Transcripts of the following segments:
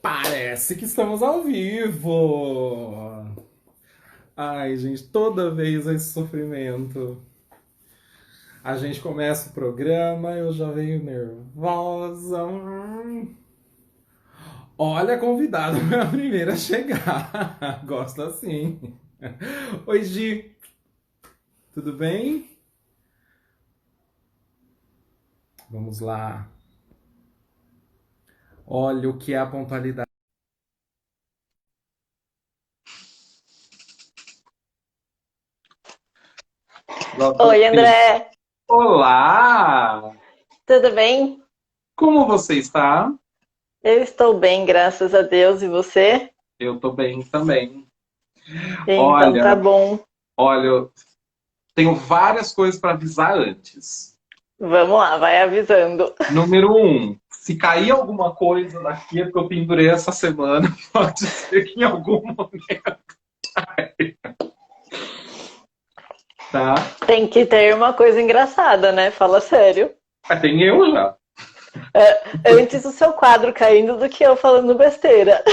Parece que estamos ao vivo. Ai, gente, toda vez esse sofrimento. A gente começa o programa, eu já venho nervosa. Olha, a convidada foi a primeira a chegar. Gosto assim. Oi, Gi, tudo bem? Vamos lá. Olha o que é a pontualidade. Oi, André, Olá! tudo bem? Como você está? Eu estou bem, graças a Deus, e você? Eu tô bem também. Então tá Olha, bom. eu tenho várias coisas para avisar antes. Vamos lá, vai avisando. Número um, se cair alguma coisa daqui, é porque eu pendurei essa semana, pode ser que em algum momento, tá? Tem que ter uma coisa engraçada, né? Fala sério. Mas tem eu já. Antes o seu quadro caindo do que eu falando besteira.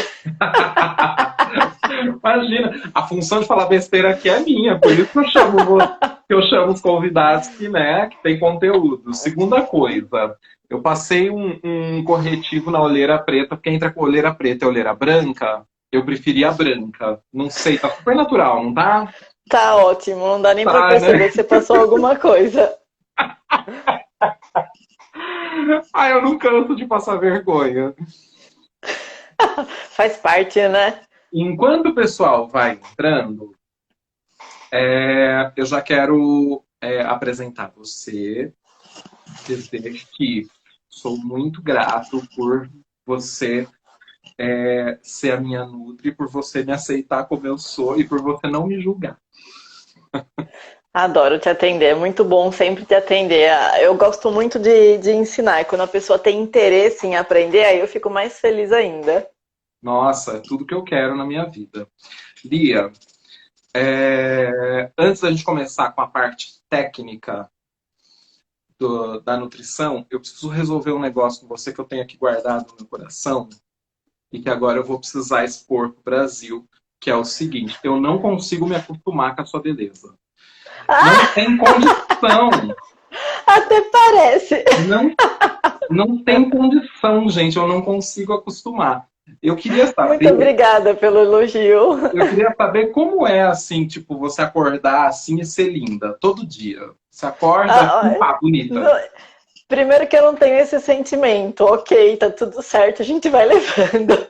Imagina, a função de falar besteira aqui é minha, por isso que eu chamo os convidados que, né, que tem conteúdo. Segunda coisa, eu passei um corretivo na olheira preta, porque entre a olheira preta e a olheira branca, eu preferia a branca. Não sei, tá super natural, não tá? Tá ótimo, não dá nem pra Tá, perceber né? que você passou alguma coisa. Ah, eu não canso de passar vergonha. Faz parte, né? Enquanto o pessoal vai entrando, eu já quero apresentar você, dizer que sou muito grato por você ser a minha nutri, por você me aceitar como eu sou e por você não me julgar. Adoro te atender, é muito bom sempre te atender. Eu gosto muito de ensinar, e quando a pessoa tem interesse em aprender, aí eu fico mais feliz ainda. Nossa, é tudo que eu quero na minha vida. Lia, antes da gente começar com a parte técnica da nutrição, eu preciso resolver um negócio com você que eu tenho aqui guardado no meu coração e que agora eu vou precisar expor para o Brasil, que é o seguinte: eu não consigo me acostumar com a sua beleza. Não Ah, tem condição. até parece. Não, não tem condição, gente. Eu não consigo acostumar. Eu queria Muito saber, obrigada pelo elogio. eu queria saber como é assim, tipo, você acordar assim e ser linda todo dia. Você acorda assim, Ah, pá, bonita. não- primeiro que eu não tenho esse sentimento. Ok, tá tudo certo, a gente vai levando.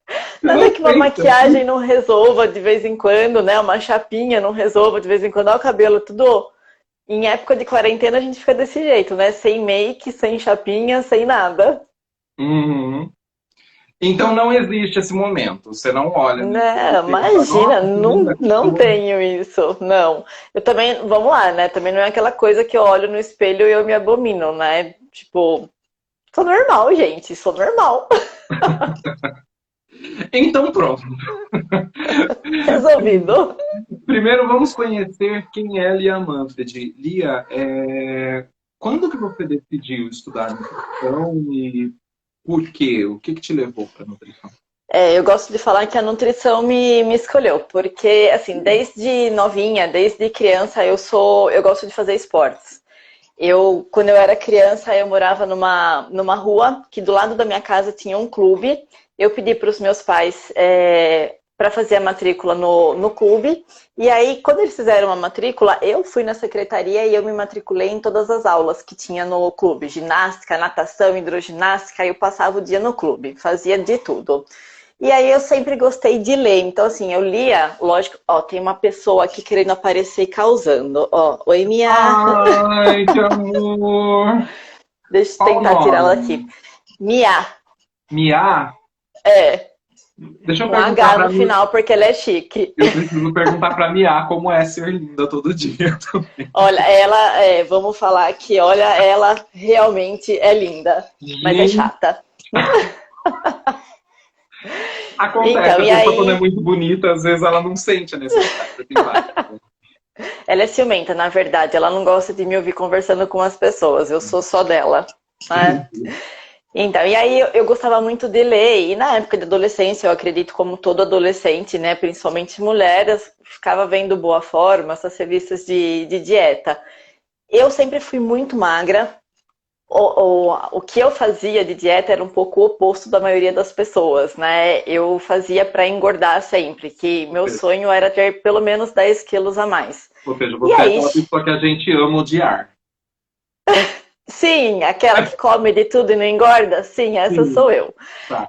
Você Nada não que uma pensa maquiagem assim? não resolva de vez em quando, né? Uma chapinha não resolva de vez em quando. Olha o cabelo, tudo. Em época de quarentena a gente fica desse jeito, né? Sem make, sem chapinha, sem nada. Uhum. Então não existe esse momento. Você não olha no Né, espelho e fala, imagina, nossa, que não, linda que não sou. tenho isso, não. Eu também, vamos lá, né? Também não é aquela coisa que eu olho no espelho e eu me abomino, né? Tipo, sou normal, gente, sou normal. Então pronto. Resolvido. Primeiro vamos conhecer quem é Lia Manfred. Lia, quando que você decidiu estudar nutrição e por quê? O que que te levou para nutrição? É, eu gosto de falar que a nutrição me escolheu, porque assim, desde novinha, desde criança, eu gosto de fazer esportes. Quando eu era criança, eu morava numa rua que do lado da minha casa tinha um clube. Eu pedi para os meus pais para fazer a matrícula no clube. E aí, quando eles fizeram a matrícula, eu fui na secretaria e eu me matriculei em todas as aulas que tinha no clube. Ginástica, natação, hidroginástica. Eu passava o dia no clube, fazia de tudo. E aí eu sempre gostei de ler. Então, assim, eu lia, lógico, ó, tem uma pessoa aqui querendo aparecer e causando. Ó, oi, Mia. Ai, que amor! Deixa eu Qual o tentar tirá-la aqui. nome? Mia. Mia? É, Deixa eu com perguntar H para no mim. final, porque ela é chique. Eu preciso perguntar para Mia como é ser linda todo dia também. Olha, vamos falar que, olha, ela realmente é linda, mas é Gente, chata. acontece, Então, a e pessoa quando é aí, muito bonita, às vezes ela não sente a necessidade de ter imagem. ela é ciumenta, na verdade. Ela não gosta de me ouvir conversando com as pessoas. Eu sou só dela, né? Então, e aí eu gostava muito de ler, e na época de adolescência, eu acredito como todo adolescente, né, principalmente mulheres, ficava vendo Boa Forma, essas revistas de dieta. Eu sempre fui muito magra, o que eu fazia de dieta era um pouco o oposto da maioria das pessoas, né? Eu fazia para engordar sempre, que meu sonho era ter pelo menos 10 quilos a mais. Ou seja, E você é aí, aquela pessoa que a gente ama odiar. sim, aquela que come de tudo e não engorda, sim, essa Sim, sou eu. tá.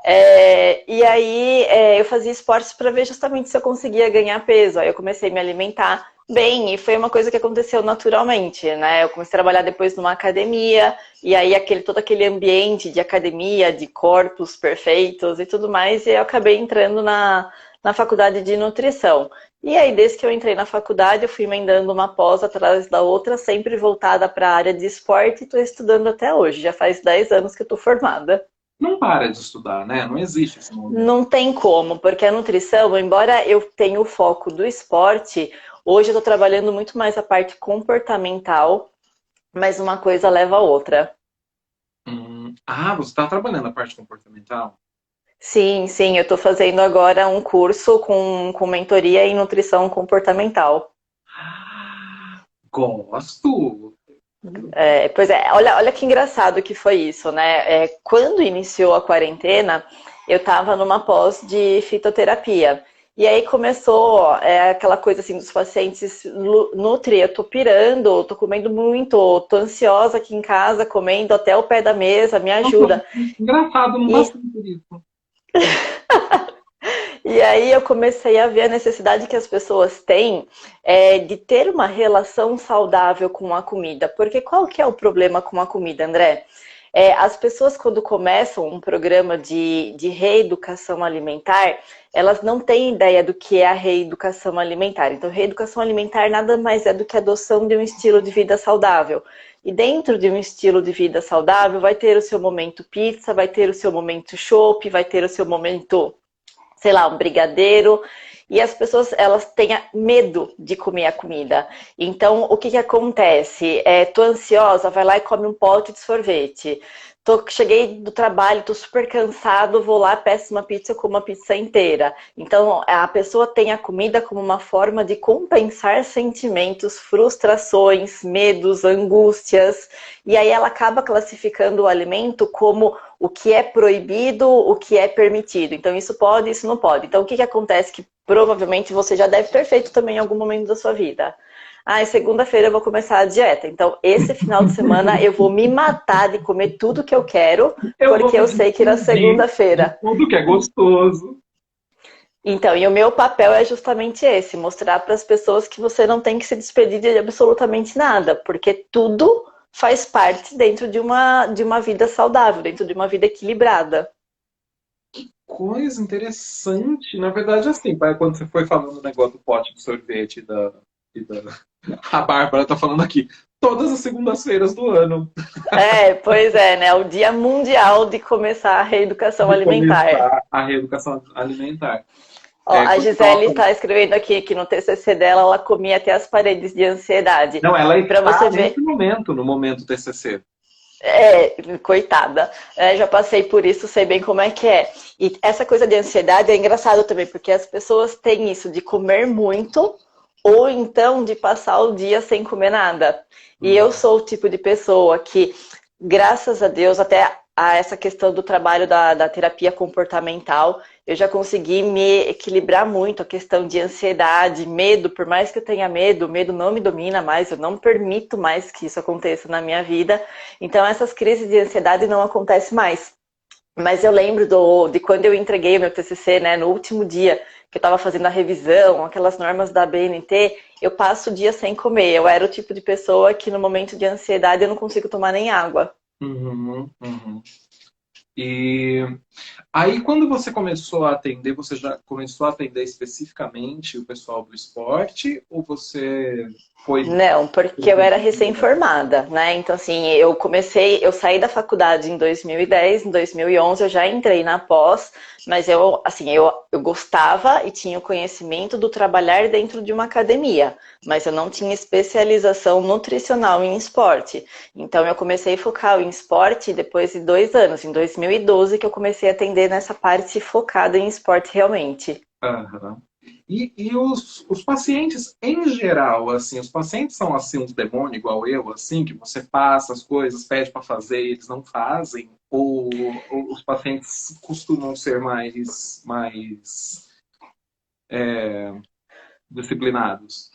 E aí eu fazia esportes para ver justamente se eu conseguia ganhar peso. Aí eu comecei a me alimentar bem e foi uma coisa que aconteceu naturalmente, né? Eu comecei a trabalhar depois numa academia e aí todo aquele ambiente de academia, de corpos perfeitos e tudo mais, e eu acabei entrando na faculdade de nutrição. E aí, desde que eu entrei na faculdade, eu fui emendando uma pós atrás da outra, sempre voltada para a área de esporte e estou estudando até hoje. Já faz 10 anos que eu estou formada. Não para de estudar, né? Não existe esse momento. Não tem como, porque a nutrição, embora eu tenha o foco do esporte, hoje eu estou trabalhando muito mais a parte comportamental, mas uma coisa leva a outra. Ah, você está trabalhando a parte comportamental? Sim, sim, eu estou fazendo agora um curso com mentoria em nutrição comportamental. Ah, gosto. Pois é, olha que engraçado que foi isso, né? Quando iniciou a quarentena, eu estava numa pós de fitoterapia. E aí começou aquela coisa assim dos pacientes, Nutri, eu tô pirando, tô comendo muito, tô ansiosa aqui em casa, comendo até o pé da mesa, me Nossa, ajuda. engraçado, não E passei por isso. E aí eu comecei a ver a necessidade que as pessoas têm de ter uma relação saudável com a comida. Porque qual que é o problema com a comida, André? As pessoas, quando começam um programa de reeducação alimentar, elas não têm ideia do que é a reeducação alimentar. Então, reeducação alimentar nada mais é do que a adoção de um estilo de vida saudável. E dentro de um estilo de vida saudável, vai ter o seu momento pizza, vai ter o seu momento chopp, vai ter o seu momento, sei lá, um brigadeiro, e as pessoas elas têm medo de comer a comida. Então, o que acontece? Tô ansiosa, vai lá e come um pote de sorvete. Cheguei do trabalho, tô super cansado, vou lá, peço uma pizza com uma pizza inteira. Então, a pessoa tem a comida como uma forma de compensar sentimentos, frustrações, medos, angústias, e aí ela acaba classificando o alimento como o que é proibido, o que é permitido. Então, isso pode, isso não pode. Então, o que acontece? Que provavelmente você já deve ter feito também em algum momento da sua vida. Segunda-feira eu vou começar a dieta. Então, esse final de semana eu vou me matar de comer tudo que eu quero, Eu vou porque me eu sei que na despedir de segunda-feira. tudo que é gostoso. Então, e o meu papel é justamente esse: mostrar para as pessoas que você não tem que se despedir de absolutamente nada, porque tudo faz parte dentro de uma vida saudável, dentro de uma vida equilibrada. Coisa interessante. Na verdade, assim, quando você foi falando o negócio do pote de sorvete e da... A Bárbara tá falando aqui. Todas as segundas-feiras do ano. Pois é, né? O Dia Mundial de começar a reeducação De alimentar. começar a reeducação alimentar. Ó, a Quando eu tava Gisele falando... está escrevendo aqui que no TCC dela ela comia até as paredes de ansiedade. Não, ela E para está você nesse ver, momento, no momento TCC. coitada, já passei por isso, sei bem como é que é. E essa coisa de ansiedade é engraçado também, porque as pessoas têm isso de comer muito ou então de passar o dia sem comer nada. E eu sou o tipo de pessoa que, graças a Deus, até a essa questão do trabalho da terapia comportamental, eu já consegui me equilibrar muito a questão de ansiedade, medo. Por mais que eu tenha medo, o medo não me domina mais, eu não permito mais que isso aconteça na minha vida. Então, essas crises de ansiedade não acontecem mais. Mas eu lembro de quando eu entreguei o meu TCC, né, no último dia que eu estava fazendo a revisão, aquelas normas da BNT, eu passo o dia sem comer. Eu era o tipo de pessoa que no momento de ansiedade eu não consigo tomar nem água. Uhum, uhum. E aí, quando você começou a atender, você já começou a atender especificamente o pessoal do esporte? Ou você foi... Não, porque eu era recém-formada, né? Então, assim, eu saí da faculdade em 2010, em 2011 eu já entrei na pós, mas eu gostava e tinha o conhecimento do trabalhar dentro de uma academia, mas eu não tinha especialização nutricional em esporte. Então, eu comecei a focar em esporte depois de 2 anos, em 2012, que eu comecei a atender nessa parte focada em esporte realmente. Aham. E os pacientes, em geral, assim, os pacientes são assim uns demônios igual eu, assim, que você passa as coisas, pede para fazer e eles não fazem? Ou os pacientes costumam ser mais disciplinados?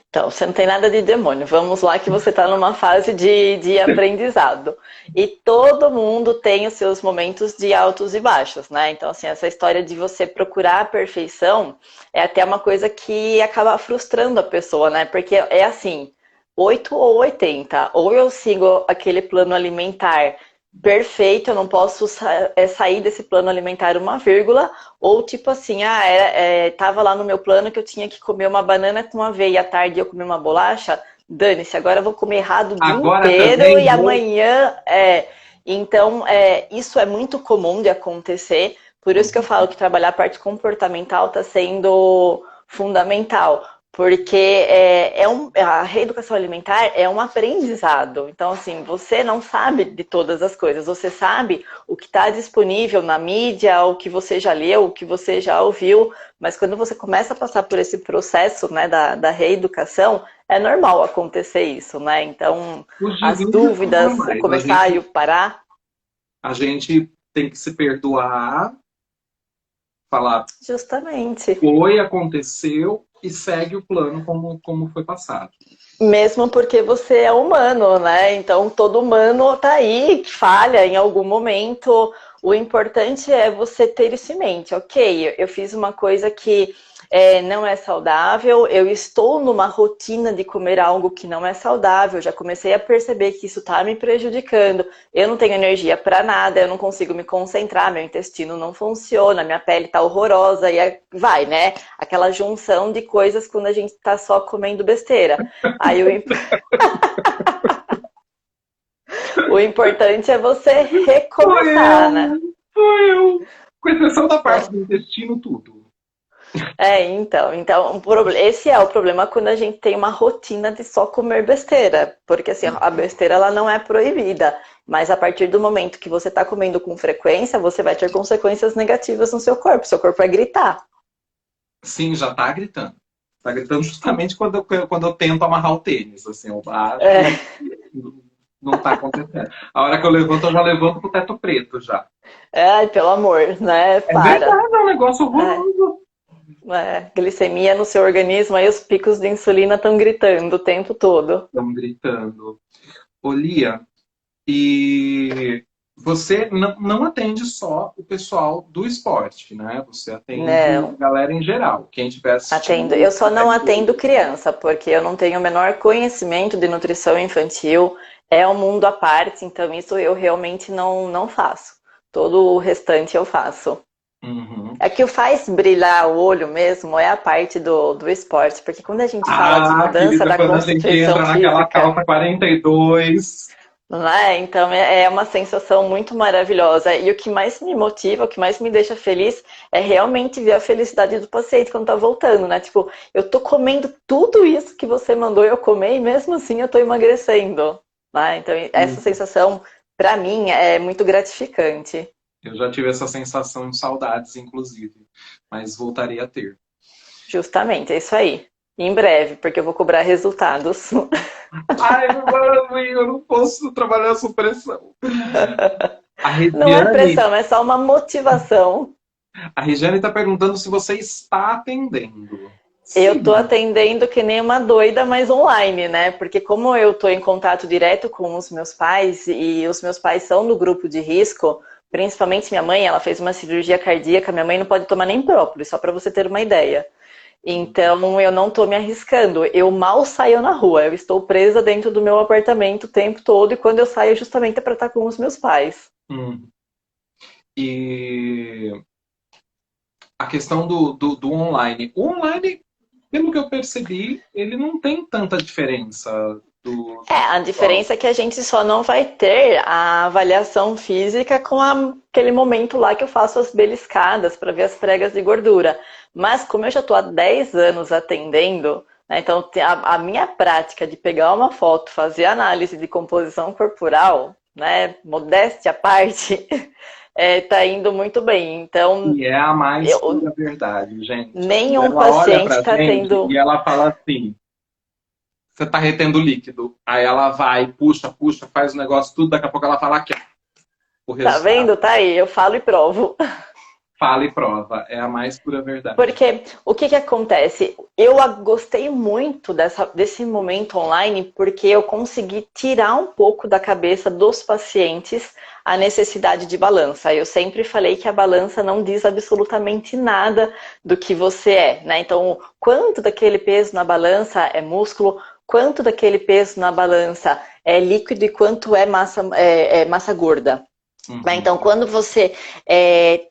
Então, você não tem nada de demônio. Vamos lá que você está numa fase de aprendizado. E todo mundo tem os seus momentos de altos e baixos, né? Então, assim, essa história de você procurar a perfeição é até uma coisa que acaba frustrando a pessoa, né? Porque é assim, 8 ou 80. Ou eu sigo aquele plano alimentar perfeito, eu não posso sair desse plano alimentar uma vírgula, ou tipo assim, tava lá no meu plano que eu tinha que comer uma banana com aveia, à tarde eu comi uma bolacha, dane-se, agora eu vou comer errado o dia Agora inteiro também e vou. amanhã Então, isso é muito comum de acontecer, por isso que eu falo que trabalhar a parte comportamental está sendo fundamental. Porque a reeducação alimentar é um aprendizado. Então, assim, você não sabe de todas as coisas. Você sabe o que está disponível na mídia, o que você já leu, o que você já ouviu. Mas quando você começa a passar por esse processo, né, da reeducação, é normal acontecer isso, né? Então, Os as deslize são dúvidas, o normais. começar e o parar, A gente tem que se perdoar, falar, justamente. foi, aconteceu, e segue o plano como foi passado. Mesmo porque você é humano, né? Então todo humano tá aí, que falha em algum momento. O importante é você ter isso em mente. Ok, eu fiz uma coisa que não é saudável, eu estou numa rotina de comer algo que não é saudável, já comecei a perceber que isso está me prejudicando. Eu não tenho energia para nada, eu não consigo me concentrar, meu intestino não funciona, minha pele tá horrorosa, vai, né? Aquela junção de coisas quando a gente tá só comendo besteira. Aí o importante é você Sou recomeçar, né? eu, sou eu. Com exceção da parte Então, do intestino, tudo. então esse é o problema quando a gente tem uma rotina de só comer besteira, porque assim, a besteira ela não é proibida, mas a partir do momento que você está comendo com frequência, você vai ter consequências negativas no seu corpo vai gritar. Sim, já tá gritando. Tá gritando justamente quando eu tento amarrar o tênis. Assim, eu baixo É, e não tá acontecendo. A hora que eu levanto, eu já levanto pro teto preto já. ai, pelo amor, né? É Para. verdade, é um negócio É, horroroso. glicemia no seu organismo, aí os picos de insulina estão gritando o tempo todo. Estamos gritando. Olia, e você não atende só o pessoal do esporte, né? Você atende Não. galera em geral. Quem estiver Atendo. assistindo, Eu só não atendo criança, porque eu não tenho o menor conhecimento de nutrição infantil. É um mundo à parte, então isso eu realmente não faço. Todo o restante eu faço. uhum. É que o faz brilhar o olho mesmo é a parte do esporte, porque quando a gente fala de Ah, mudança querida, da quando a gente constituição entra naquela física, calça 42. não é? Então é uma sensação muito maravilhosa. E o que mais me motiva, o que mais me deixa feliz é realmente ver a felicidade do paciente quando tá voltando, né? Tipo, eu tô comendo tudo isso que você mandou eu comer e mesmo assim eu tô emagrecendo. Né? Então essa sensação, pra mim, é muito gratificante. Eu já tive essa sensação de saudades, inclusive, mas voltaria a ter. Justamente, é isso aí. Em breve, porque eu vou cobrar resultados. Ai, mãe, eu não posso trabalhar sob pressão. A Não é Regiane, pressão, é só uma motivação. a Regiane está perguntando se você está atendendo. Eu tô Sim. atendendo que nem uma doida, mas online, né? Porque como eu tô em contato direto com os meus pais e os meus pais são no grupo de risco, principalmente minha mãe, ela fez uma cirurgia cardíaca, minha mãe não pode tomar nem própolis, só para você ter uma ideia. Então eu não tô me arriscando. Eu mal saio na rua, eu estou presa dentro do meu apartamento o tempo todo e quando eu saio justamente é para estar com os meus pais. Hum. E a questão do online. O online, pelo que eu percebi, ele não tem tanta diferença A diferença é que a gente só não vai ter a avaliação física com aquele momento lá que eu faço as beliscadas para ver as pregas de gordura. Mas como eu já estou há 10 anos atendendo, né, então a minha prática de pegar uma foto, fazer análise de composição corporal, né, modéstia à parte, tá indo muito bem. Então, e é a mais pura verdade, gente. nenhum Ela olha paciente pra está gente tendo. e ela fala assim: você tá retendo líquido. Aí ela vai, puxa, puxa, faz o negócio tudo, daqui a pouco ela fala aqui, ó, o Tá resultado. vendo? Tá aí, eu falo e provo. Fala e prova. É a mais pura verdade. Porque o que acontece? Eu gostei muito desse momento online porque eu consegui tirar um pouco da cabeça dos pacientes a necessidade de balança. Eu sempre falei que a balança não diz absolutamente nada do que você é, né? Então, quanto daquele peso na balança é músculo, quanto daquele peso na balança é líquido e quanto é massa gorda. Uhum. Então, quando você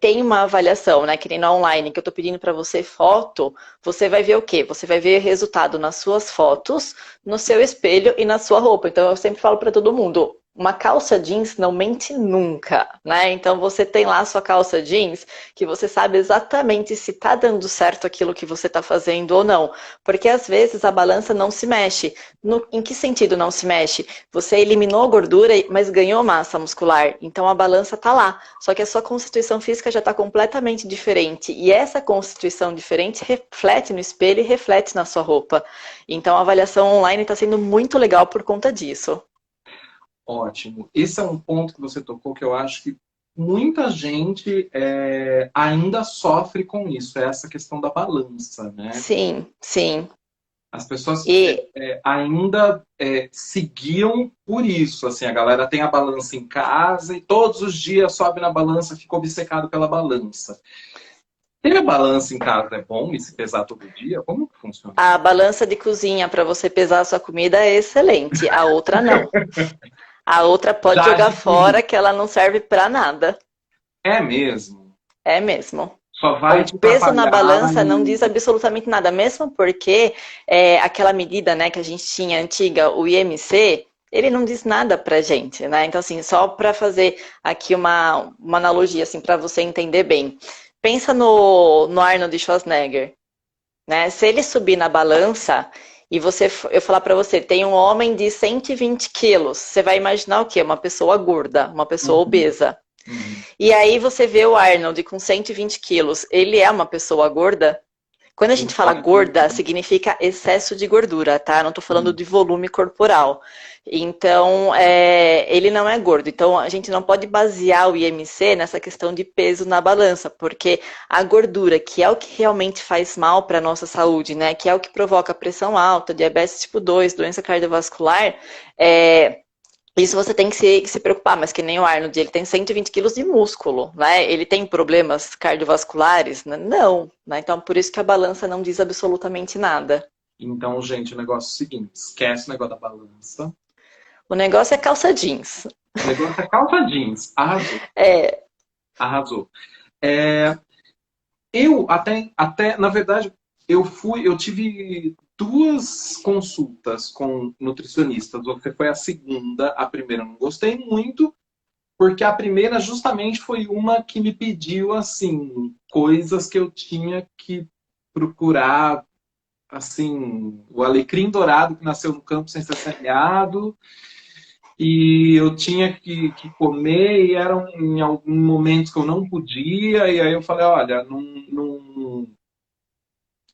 tem uma avaliação, né, que nem na online, que eu estou pedindo para você foto, você vai ver o quê? Você vai ver resultado nas suas fotos, no seu espelho e na sua roupa. Então, eu sempre falo para todo mundo, uma calça jeans não mente nunca, né? Então, você tem lá a sua calça jeans, que você sabe exatamente se está dando certo aquilo que você está fazendo ou não. Porque, às vezes, a balança não se mexe. Em que sentido não se mexe? Você eliminou gordura, mas ganhou massa muscular. Então a balança está lá. Só que a sua constituição física já está completamente diferente. E essa constituição diferente reflete no espelho e reflete na sua roupa. Então a avaliação online está sendo muito legal por conta disso. Ótimo. Esse é um ponto que você tocou que eu acho que muita gente ainda sofre com isso, é essa questão da balança, né? Sim, sim. As pessoas E ainda seguiam por isso, assim, a galera tem a balança em casa e todos os dias sobe na balança, fica obcecado pela balança. Ter a balança em casa é bom e se pesar todo dia? Como que funciona? a balança de cozinha para você pesar a sua comida é excelente. A outra não. A outra pode Já jogar adquiri. fora que ela não serve para nada. É mesmo. É mesmo. Só O vai te peso na atrapalhar balança não diz absolutamente nada, mesmo porque aquela medida, né, que a gente tinha antiga, o IMC, ele não diz nada pra gente, né? Então, assim, só para fazer aqui uma analogia, assim, para você entender bem. Pensa no Arnold Schwarzenegger, né? Se ele subir na balança e eu falar para você, tem um homem de 120 quilos, você vai imaginar o quê? Uma pessoa gorda, uma pessoa Uhum, obesa. uhum. E aí você vê o Arnold com 120 quilos, ele é uma pessoa gorda? Quando a gente fala gorda, significa excesso de gordura, tá? Não tô falando de volume corporal. Então, ele não é gordo. Então, a gente não pode basear o IMC nessa questão de peso na balança, porque a gordura, que é o que realmente faz mal para a nossa saúde, né? Que é o que provoca pressão alta, diabetes tipo 2, doença cardiovascular, isso você tem que se preocupar, mas que nem o Arnold, ele tem 120 quilos de músculo, né? Ele tem problemas cardiovasculares? Não, né? Então, por isso que a balança não diz absolutamente nada. Então, gente, o negócio é o seguinte: esquece o negócio da balança. O negócio é calça jeans. O negócio é calça jeans. Arrasou. É, Arrasou. Eu até, na verdade, eu tive duas consultas com nutricionistas. Você foi a segunda, a primeira eu não gostei muito, porque a primeira justamente foi uma que me pediu, assim, coisas que eu tinha que procurar, assim, o alecrim dourado que nasceu no campo sem ser semeado, e eu tinha que comer, e eram em alguns momentos que eu não podia, e aí eu falei, olha,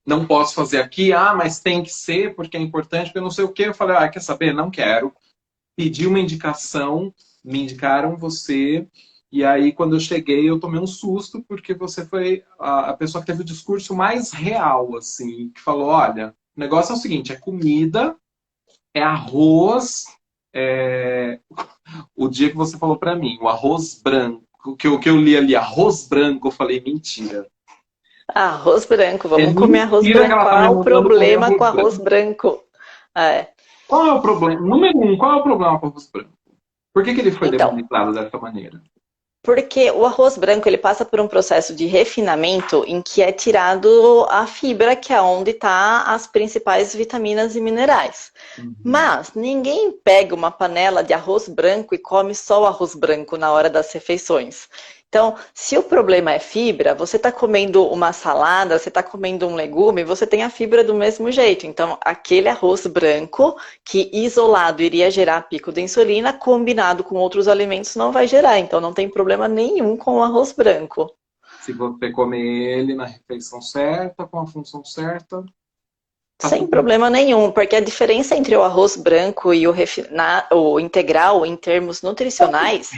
não posso fazer aqui, mas tem que ser, porque é importante, porque eu não sei o quê. Eu falei, quer saber? Não quero. Pedi uma indicação, me indicaram você, e aí quando eu cheguei eu tomei um susto, porque você foi a pessoa que teve o discurso mais real, assim, que falou, olha, o negócio é o seguinte, é comida, é arroz, é... o dia que você falou pra mim, o arroz branco, que eu li ali, arroz branco, eu falei, mentira. arroz branco, É vamos comer arroz mentira que branco. ela tá me Qual o mandando comer problema arroz com arroz branco. branco? É. Qual é o problema? Número um, qual é o problema com o arroz branco? Por que ele foi Então, demonizado dessa maneira? Porque o arroz branco ele passa por um processo de refinamento em que é tirado a fibra, que é onde está as principais vitaminas e minerais. Uhum. Mas ninguém pega uma panela de arroz branco e come só o arroz branco na hora das refeições. Então, se o problema é fibra, você está comendo uma salada, você está comendo um legume, você tem a fibra do mesmo jeito. Então, aquele arroz branco, que isolado iria gerar pico de insulina, combinado com outros alimentos não vai gerar. Então, não tem problema nenhum com o arroz branco. Se você comer ele na refeição certa, com a função certa, tá Sem tudo problema nenhum, porque a diferença entre o arroz branco e o integral, em termos nutricionais,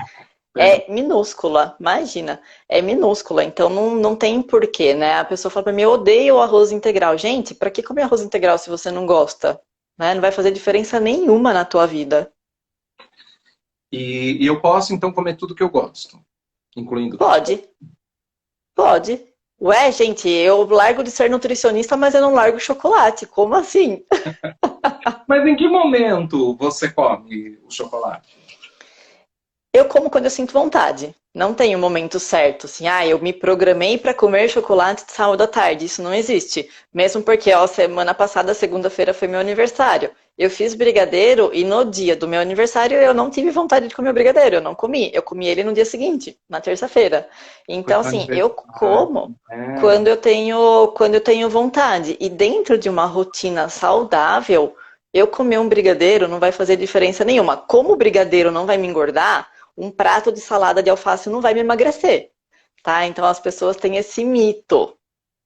bem. é minúscula, imagina, é minúscula, então não tem porquê, né? A pessoa fala pra mim, eu odeio o arroz integral. Gente, pra que comer arroz integral se você não gosta? Né? Não vai fazer diferença nenhuma na tua vida. E eu posso, então, comer tudo que eu gosto, incluindo chocolate. Pode, pode. Ué, gente, eu largo de ser nutricionista, mas eu não largo chocolate. Como assim? Mas em que momento você come o chocolate? Eu como quando eu sinto vontade. Não tem um momento certo, assim, eu me programei para comer chocolate de sábado à tarde. Isso não existe. Mesmo porque, semana passada, segunda-feira, foi meu aniversário. Eu fiz brigadeiro e no dia do meu aniversário eu não tive vontade de comer o brigadeiro. Eu não comi. Eu comi ele no dia seguinte, na terça-feira. Foi Então, seu assim, eu aniversário, como né? quando eu tenho vontade. E dentro de uma rotina saudável, eu comer um brigadeiro não vai fazer diferença nenhuma. Como o brigadeiro não vai me engordar, um prato de salada de alface não vai me emagrecer, tá? Então as pessoas têm esse mito,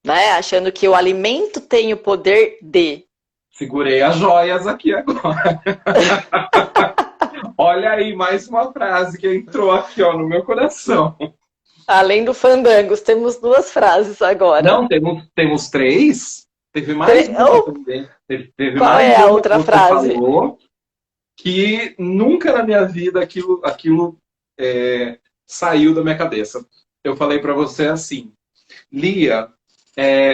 né? Achando que o alimento tem o poder de. Segurei as joias aqui agora. Olha aí, mais uma frase que entrou aqui, ó, no meu coração. Além do fandangos, temos duas frases agora. Não, temos três. Teve mais uma Oh, também. Teve qual mais é a uma que outra você frase? falou que nunca na minha vida aquilo saiu da minha cabeça. Eu falei para você assim, Lia,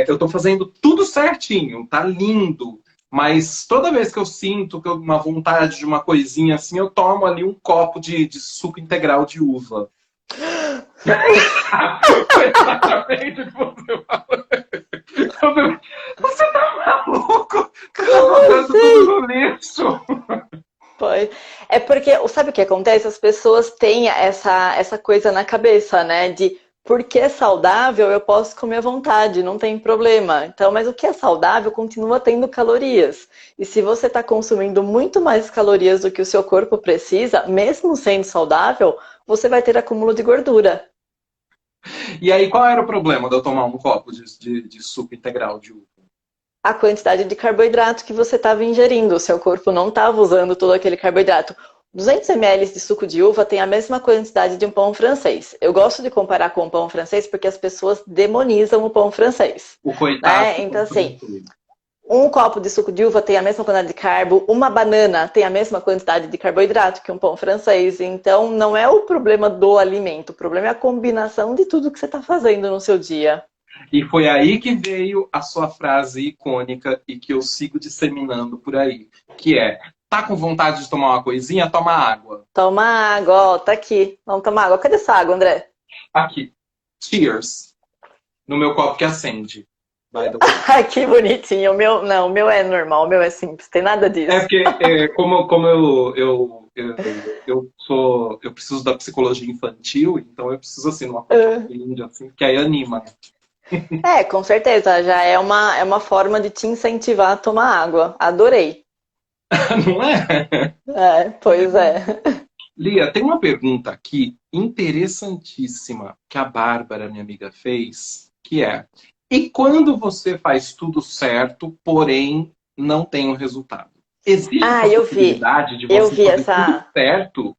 eu tô fazendo tudo certinho, tá lindo. Mas toda vez que eu sinto que uma vontade de uma coisinha assim, eu tomo ali um copo de suco integral de uva. Foi exatamente o que você falou. Você tá maluco? Você tá Como jogando tudo assim? no lixo. Pois. É porque, sabe o que acontece? As pessoas têm essa coisa na cabeça, né? De porque é saudável, eu posso comer à vontade, não tem problema. Então, mas o que é saudável continua tendo calorias. E se você está consumindo muito mais calorias do que o seu corpo precisa, mesmo sendo saudável, você vai ter acúmulo de gordura. E aí, qual era o problema de eu tomar um copo de suco integral de uva? A quantidade de carboidrato que você estava ingerindo. O seu corpo não estava usando todo aquele carboidrato. 200 ml de suco de uva tem a mesma quantidade de um pão francês. Eu gosto de comparar com o pão francês porque as pessoas demonizam o pão francês. O coitado Né? do Então, pão assim, francês. um copo de suco de uva tem a mesma quantidade de carbo, uma banana tem a mesma quantidade de carboidrato que um pão francês. Então, não é o problema do alimento, o problema é a combinação de tudo que você está fazendo no seu dia. E foi aí que veio a sua frase icônica e que eu sigo disseminando por aí, que é: tá com vontade de tomar uma coisinha? Toma água. Toma água, ó, tá aqui. Vamos tomar água. Cadê essa água, André? Aqui. Cheers. No meu copo que acende. By the way. Ai, que bonitinho. O meu é normal, o meu é simples, tem nada É disso. porque, como eu preciso da psicologia infantil, então eu preciso assim, numa coisa linda, assim, que aí anima. É, com certeza, já é uma forma de te incentivar a tomar água. Adorei. Não é? É, pois é. Lia, tem uma pergunta aqui interessantíssima que a Bárbara, minha amiga, fez, que é: e quando você faz tudo certo, porém não tem o resultado? Existe Ah, essa possibilidade de eu você vi fazer tudo essa. certo?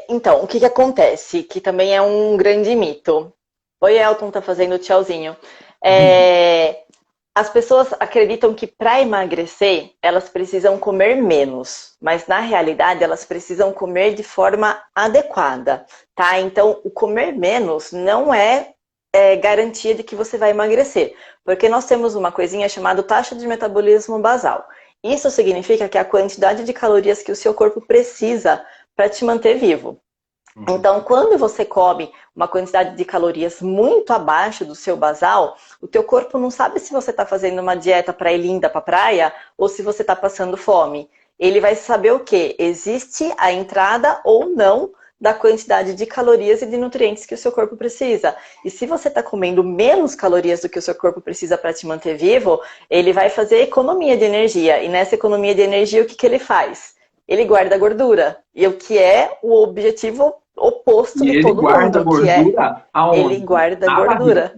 Então, o que que acontece? Que também é um grande mito. Oi, Elton, tá fazendo tchauzinho. É, As pessoas acreditam que para emagrecer elas precisam comer menos, mas na realidade elas precisam comer de forma adequada, tá? Então, o comer menos não é garantia de que você vai emagrecer, porque nós temos uma coisinha chamada taxa de metabolismo basal. Isso significa que é a quantidade de calorias que o seu corpo precisa para te manter vivo. Então, quando você come uma quantidade de calorias muito abaixo do seu basal, o teu corpo não sabe se você está fazendo uma dieta para ir linda para a praia ou se você está passando fome. Ele vai saber o quê? Existe a entrada ou não da quantidade de calorias e de nutrientes que o seu corpo precisa. E se você está comendo menos calorias do que o seu corpo precisa para te manter vivo, ele vai fazer economia de energia. E nessa economia de energia, o que ele faz? Ele guarda gordura. E o que é o objetivo oposto E de ele todo guarda mundo, que é gordura aonde? ele guarda Na barriga. gordura.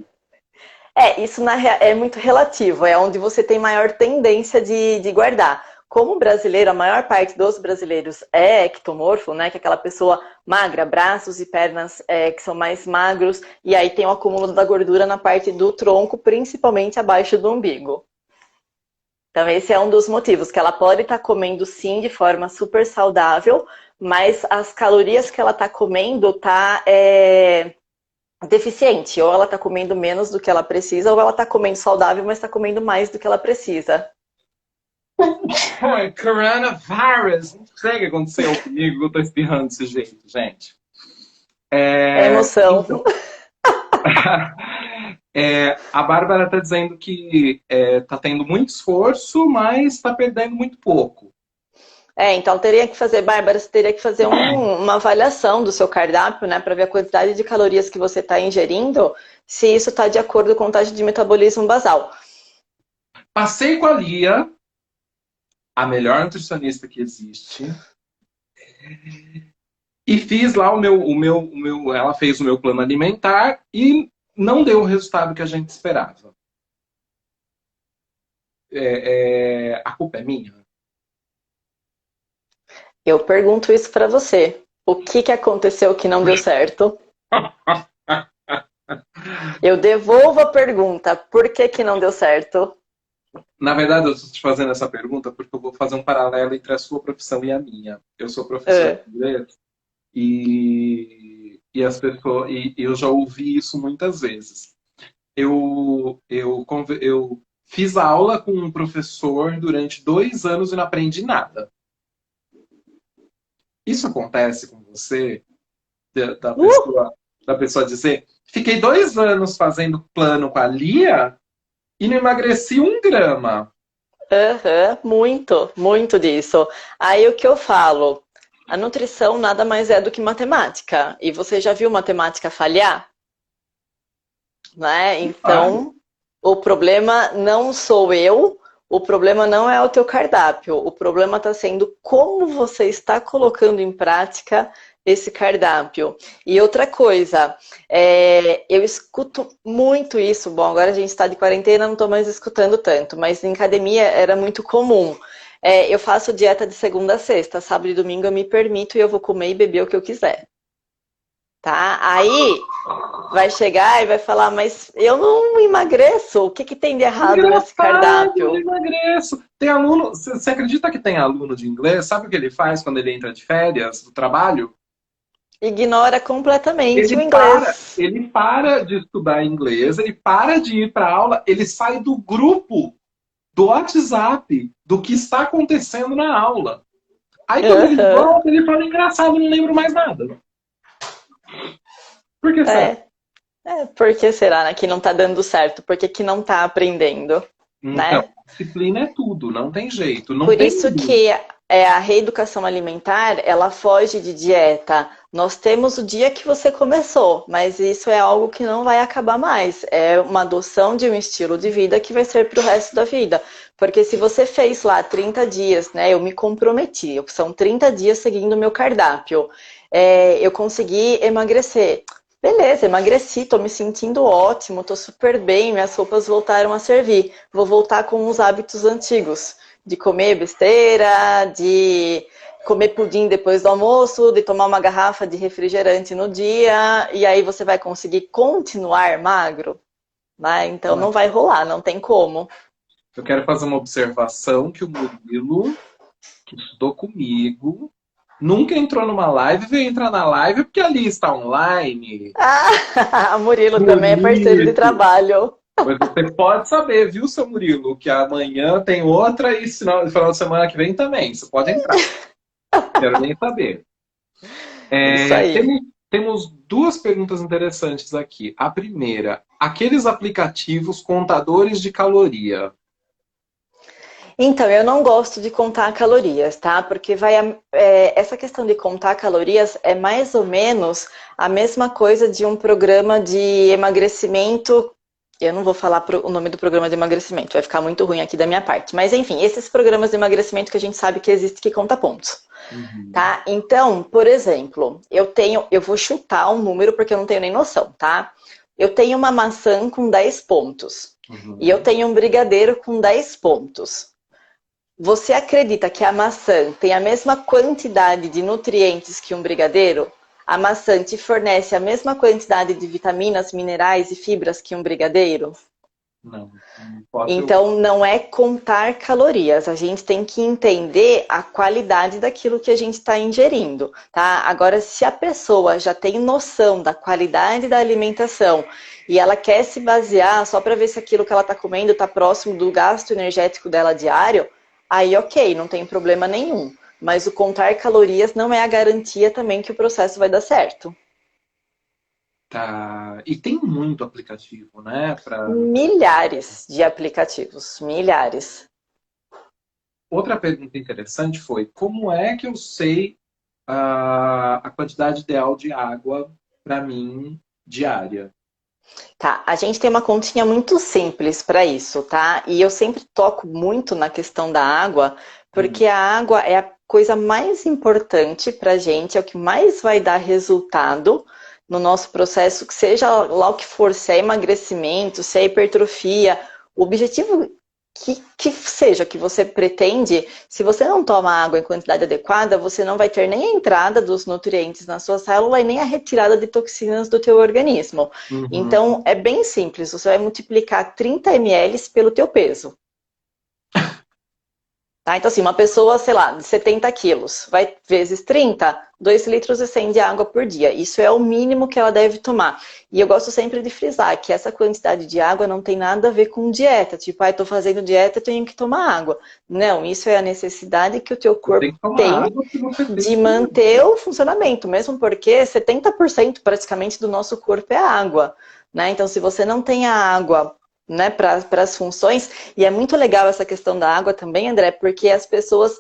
Isso é muito relativo, é onde você tem maior tendência de guardar. Como brasileiro, a maior parte dos brasileiros é ectomorfo, né? Que é aquela pessoa magra, braços e pernas que são mais magros, e aí tem o acúmulo da gordura na parte do tronco, principalmente abaixo do umbigo. Então, esse é um dos motivos, que ela pode estar comendo sim de forma super saudável, mas as calorias que ela está comendo tá deficiente. Ou ela está comendo menos do que ela precisa, ou ela está comendo saudável, mas está comendo mais do que ela precisa. Ai, coronavirus! Não sei o que aconteceu comigo, eu tô espirrando desse jeito, gente. É emoção. Então, a Bárbara está dizendo que está tendo muito esforço, mas está perdendo muito pouco. Então teria que fazer, Bárbara, você teria que fazer uma avaliação do seu cardápio, né, para ver a quantidade de calorias que você está ingerindo, se isso está de acordo com a taxa de metabolismo basal. Passei com a Lia, a melhor nutricionista que existe, e fiz lá ela fez o meu plano alimentar e não deu o resultado que a gente esperava. A culpa é minha? Eu pergunto isso para você. O que aconteceu que não deu certo? Eu devolvo a pergunta. Por que não deu certo? Na verdade, eu estou te fazendo essa pergunta porque eu vou fazer um paralelo entre a sua profissão e a minha. Eu sou professor de inglês e as pessoas, e eu já ouvi isso muitas vezes. Eu fiz aula com um professor durante 2 anos e não aprendi nada. Isso acontece com você? Da pessoa dizer, fiquei 2 anos fazendo plano com a Lia e não emagreci 1 grama. Muito, muito disso. Aí o que eu falo? A nutrição nada mais é do que matemática. E você já viu matemática falhar? Né? Então, o problema não sou eu, o problema não é o teu cardápio. O problema está sendo como você está colocando em prática esse cardápio. E outra coisa, eu escuto muito isso. Bom, agora a gente está de quarentena, não estou mais escutando tanto, mas em academia era muito comum. Eu faço dieta de segunda a sexta, sábado e domingo eu me permito e eu vou comer e beber o que eu quiser. Tá? Aí vai chegar e vai falar, mas eu não emagreço. O que tem de errado nesse cardápio? Eu emagreço. Tem aluno, você acredita que tem aluno de inglês? Sabe o que ele faz quando ele entra de férias do trabalho? Ignora completamente o inglês. Ele para de estudar inglês, ele para de ir para aula, ele sai do grupo do WhatsApp do que está acontecendo na aula. Aí quando ele volta, ele fala, engraçado, não lembro mais nada. Por que será? Por que será, né, que não tá dando certo? Por que não tá aprendendo? Então, né? Disciplina é tudo, não tem jeito. Por isso que a reeducação alimentar, ela foge de dieta. Nós temos o dia que você começou, mas isso é algo que não vai acabar mais. É uma adoção de um estilo de vida que vai ser para o resto da vida. Porque se você fez lá 30 dias, né? Eu me comprometi, são 30 dias seguindo o meu cardápio. Eu consegui emagrecer. Beleza, emagreci, tô me sentindo ótimo, tô super bem, minhas roupas voltaram a servir. Vou voltar com os hábitos antigos, de comer besteira, de comer pudim depois do almoço, de tomar uma garrafa de refrigerante no dia, e aí você vai conseguir continuar magro, né? Então não vai rolar, não tem como. Eu quero fazer uma observação que o Murilo, que estudou comigo, nunca entrou numa live, veio entrar na live porque ali está online. Murilo também é parceiro de trabalho. Mas você pode saber, viu, seu Murilo, que amanhã tem outra e final de semana que vem também. Você pode entrar. Quero nem saber. Isso aí. Temos duas perguntas interessantes aqui. A primeira, aqueles aplicativos contadores de caloria. Então, eu não gosto de contar calorias, tá? Porque essa questão de contar calorias é mais ou menos a mesma coisa de um programa de emagrecimento. Eu não vou falar o nome do programa de emagrecimento, vai ficar muito ruim aqui da minha parte. Mas enfim, esses programas de emagrecimento que a gente sabe que existe que conta pontos. Uhum. Tá? Então, por exemplo, eu vou chutar um número porque eu não tenho nem noção, tá? Eu tenho uma maçã com 10 pontos. Uhum. E eu tenho um brigadeiro com 10 pontos. Você acredita que a maçã tem a mesma quantidade de nutrientes que um brigadeiro? A maçã te fornece a mesma quantidade de vitaminas, minerais e fibras que um brigadeiro? Não. Então, não é contar calorias. A gente tem que entender a qualidade daquilo que a gente está ingerindo, tá? Agora, se a pessoa já tem noção da qualidade da alimentação e ela quer se basear só para ver se aquilo que ela está comendo está próximo do gasto energético dela diário, aí ok, não tem problema nenhum. Mas o contar calorias não é a garantia também que o processo vai dar certo. Tá. E tem muito aplicativo, né? Milhares de aplicativos, milhares. Outra pergunta interessante foi, como é que eu sei a quantidade ideal de água para mim diária? Tá, a gente tem uma continha muito simples para isso, tá? E eu sempre toco muito na questão da água, porque a água é a coisa mais importante para a gente, é o que mais vai dar resultado no nosso processo, que seja lá o que for, se é emagrecimento, se é hipertrofia, o objetivo que seja que você pretende, se você não toma água em quantidade adequada, você não vai ter nem a entrada dos nutrientes na sua célula e nem a retirada de toxinas do teu organismo. Uhum. Então, é bem simples, você vai multiplicar 30 ml pelo teu peso. Tá? Então, assim, uma pessoa, sei lá, de 70 quilos, vai vezes 30, 2 litros e 100 de água por dia. Isso é o mínimo que ela deve tomar. E eu gosto sempre de frisar que essa quantidade de água não tem nada a ver com dieta. Tipo, tô fazendo dieta, tenho que tomar água. Não, isso é a necessidade que o teu corpo tem de manter o funcionamento. Mesmo porque 70% praticamente do nosso corpo é água. Né? Então, se você não tem a água, né, para as funções, e é muito legal essa questão da água também, André, porque as pessoas,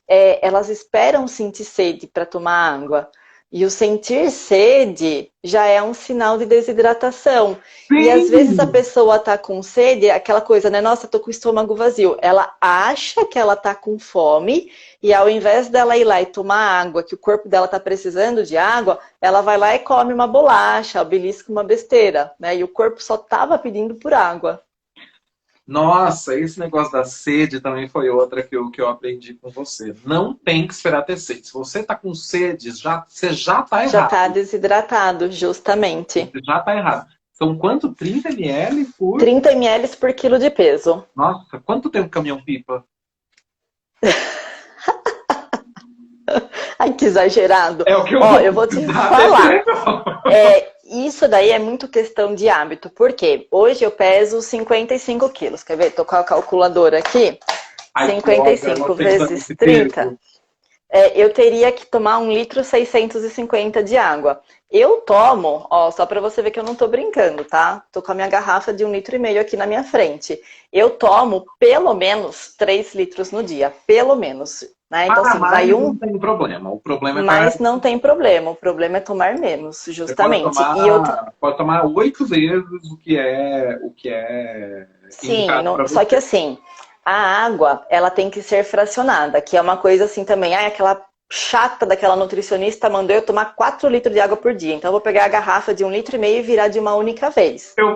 elas esperam sentir sede para tomar água, e o sentir sede já é um sinal de desidratação. Sim. E às vezes a pessoa tá com sede, aquela coisa, né, nossa, tô com o estômago vazio, ela acha que ela tá com fome, e ao invés dela ir lá e tomar água, que o corpo dela tá precisando de água, ela vai lá e come uma bolacha, belisca uma besteira, né? E o corpo só tava pedindo por água. Nossa, esse negócio da sede também foi outra que eu aprendi com você. Não tem que esperar ter sede. Se você tá com sede, você já tá errado. Já tá desidratado, justamente. Você já tá errado. São quanto? 30 ml por... 30 ml por quilo de peso. Nossa, quanto tem um caminhão-pipa? Ai, que exagerado. É o que eu vou te falar. Isso daí é muito questão de hábito. Por quê? Hoje eu peso 55 quilos. Quer ver? Tô com a calculadora aqui. 55 vezes 30. Eu teria que tomar 1 litro 650 de água. Eu tomo, só para você ver que eu não tô brincando, tá? Tô com a minha garrafa de 1,5 litro aqui na minha frente. Eu tomo pelo menos 3 litros no dia. Pelo menos. Né? Então, assim, vai não tem problema. O problema é mas não tem problema. O problema é tomar menos, justamente. Pode tomar 8 vezes o que é. Sim, só que assim, a água, ela tem que ser fracionada, que é uma coisa assim também. Aquela chata daquela nutricionista mandou eu tomar 4 litros de água por dia. Então eu vou pegar a garrafa de 1,5 litro e virar de uma única vez. Eu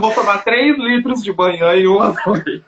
vou tomar 3 litros de manhã e uma noite.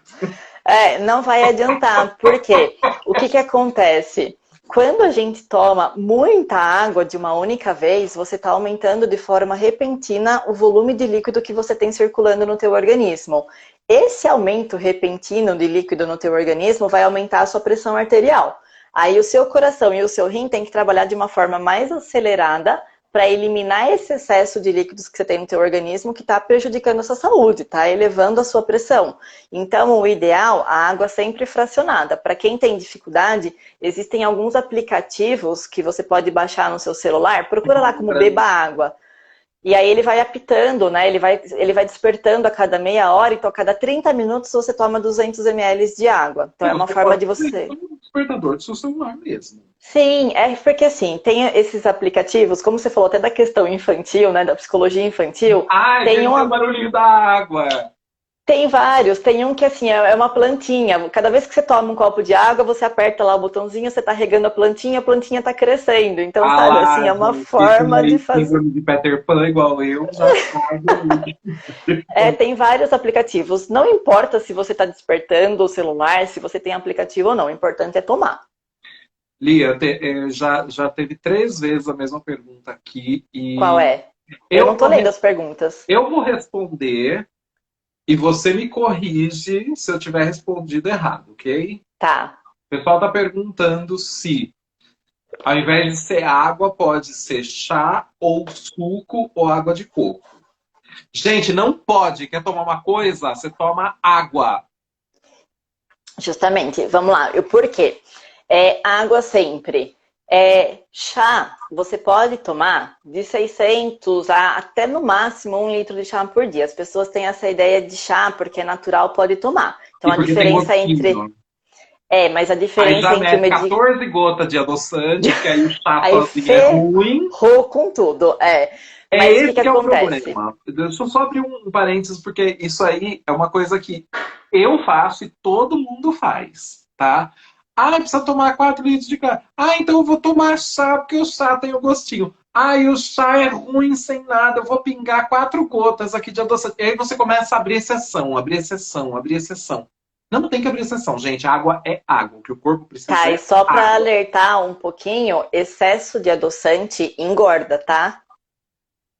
Não vai adiantar, porque o que acontece? Quando a gente toma muita água de uma única vez, você está aumentando de forma repentina o volume de líquido que você tem circulando no teu organismo. Esse aumento repentino de líquido no teu organismo vai aumentar a sua pressão arterial. Aí o seu coração e o seu rim têm que trabalhar de uma forma mais acelerada para eliminar esse excesso de líquidos que você tem no seu organismo que está prejudicando a sua saúde, está elevando a sua pressão. Então, o ideal, a água sempre fracionada. Para quem tem dificuldade, existem alguns aplicativos que você pode baixar no seu celular. Procura lá como Beba Água. E aí ele vai apitando, né? Ele vai despertando a cada meia hora, então a cada 30 minutos você toma 200 ml de água. Então é uma forma de você... um despertador do seu celular mesmo. Sim, é porque assim, tem esses aplicativos, como você falou até da questão infantil, né? Da psicologia infantil. Tem um barulhinho da água. Tem vários, tem um que assim, é uma plantinha. Cada vez que você toma um copo de água, você aperta lá o botãozinho, você tá regando a plantinha tá crescendo. Então, sabe, assim, é uma forma de fazer... de Peter Pan igual eu, já sabe. Tem vários aplicativos. Não importa se você tá despertando o celular, se você tem aplicativo ou não, o importante é tomar. Lia, já teve 3 vezes a mesma pergunta aqui. E qual é? Eu não tô lendo as perguntas. Eu vou responder... E você me corrige se eu tiver respondido errado, ok? Tá. O pessoal está perguntando se, ao invés de ser água, pode ser chá, ou suco, ou água de coco. Gente, não pode. Quer tomar uma coisa? Você toma água. Justamente. Vamos lá. O porquê? Água sempre. Chá, você pode tomar de 600 a até no máximo 1 litro de chá por dia. As pessoas têm essa ideia de chá porque é natural, pode tomar. Então a diferença entre... mas a diferença aí entre o 14 gotas de adoçante, que aí o chá sozinho é ruim. Com tudo, Mas o que acontece? É o problema. Deixa eu só abrir um parênteses, porque isso aí é uma coisa que eu faço e todo mundo faz, tá? Precisa tomar 4 litros de chá. Então eu vou tomar chá, porque o chá tem o gostinho. E o chá é ruim sem nada, eu vou pingar 4 gotas aqui de adoçante. E aí você começa a abrir exceção, abrir exceção, abrir exceção. Não tem que abrir exceção, gente. Água é água, o que o corpo precisa é e só para alertar um pouquinho, excesso de adoçante engorda, tá?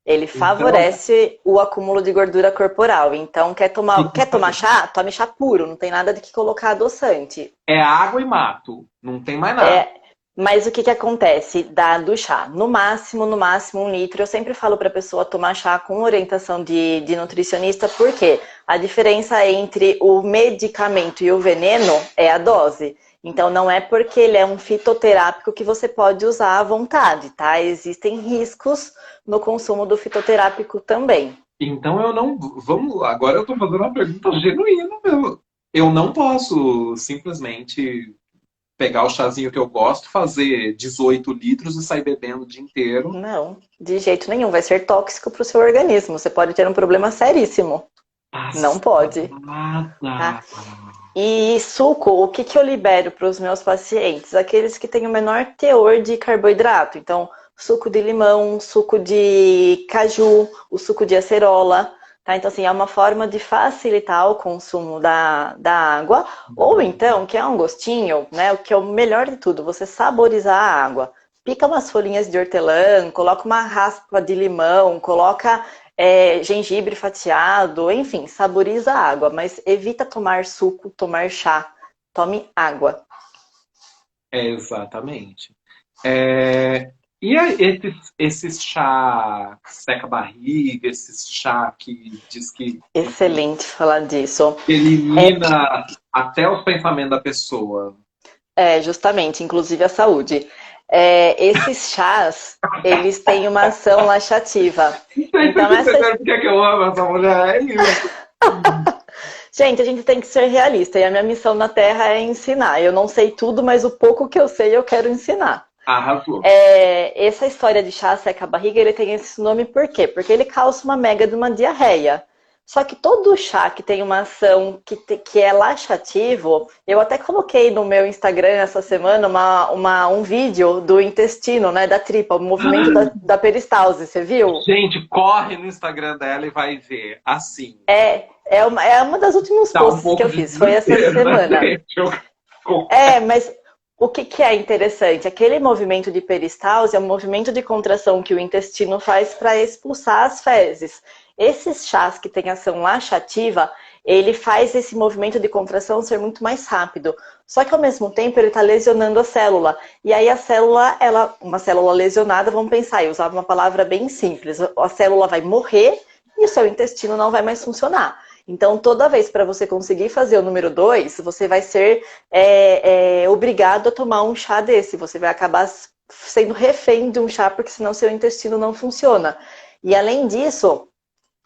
Ele favorece o acúmulo de gordura corporal. Então, quer tomar chá? Tome chá puro. Não tem nada de que colocar adoçante. É água e mato. Não tem mais nada. Mas o que acontece do chá? No máximo 1 litro. Eu sempre falo para a pessoa tomar chá com orientação de nutricionista. Porque a diferença entre o medicamento e o veneno é a dose. Então, não é porque ele é um fitoterápico que você pode usar à vontade, tá? Existem riscos no consumo do fitoterápico também. Então, agora eu estou fazendo uma pergunta genuína, meu. Eu não posso simplesmente pegar o chazinho que eu gosto, fazer 18 litros e sair bebendo o dia inteiro. Não, de jeito nenhum. Vai ser tóxico para o seu organismo. Você pode ter um problema seríssimo. Não pode. Tá? E suco, o que eu libero para os meus pacientes? Aqueles que têm o menor teor de carboidrato. Então, suco de limão, suco de caju, o suco de acerola. Tá? Então, assim, é uma forma de facilitar o consumo da água. Ou então, que é um gostinho, né? O que é o melhor de tudo, você saborizar a água. Pica umas folhinhas de hortelã, coloca uma raspa de limão, coloca... gengibre fatiado, enfim, saboriza a água, mas evita tomar suco, tomar chá, tome água. Exatamente. E esses chá seca a barriga, esses chá que diz que... Excelente falar disso. Elimina até os pensamentos da pessoa. Justamente, inclusive a saúde. Esses chás, eles têm uma ação laxativa. Então, porque é que eu amo essa mulher? É isso. Gente, a gente tem que ser realista. E a minha missão na Terra é ensinar. Eu não sei tudo, mas o pouco que eu sei, eu quero ensinar. Arrasou. Essa história de chá seca a barriga, ele tem esse nome por quê? Porque ele causa uma mega de uma diarreia. Só que todo chá que tem uma ação que é laxativo, eu até coloquei no meu Instagram essa semana um vídeo do intestino, né, da tripa, o movimento da peristalse, você viu? Gente, corre no Instagram dela e vai ver, assim. É uma das últimos posts que eu fiz, foi essa semana. Mas o que é interessante? Aquele movimento de peristalse é um movimento de contração que o intestino faz para expulsar as fezes. Esses chás que têm ação laxativa, ele faz esse movimento de contração ser muito mais rápido. Só que ao mesmo tempo ele está lesionando a célula. E aí a célula, uma célula lesionada, vamos pensar, eu usava uma palavra bem simples, a célula vai morrer e o seu intestino não vai mais funcionar. Então, toda vez para você conseguir fazer o número 2, você vai ser obrigado a tomar um chá desse. Você vai acabar sendo refém de um chá, porque senão seu intestino não funciona. E além disso,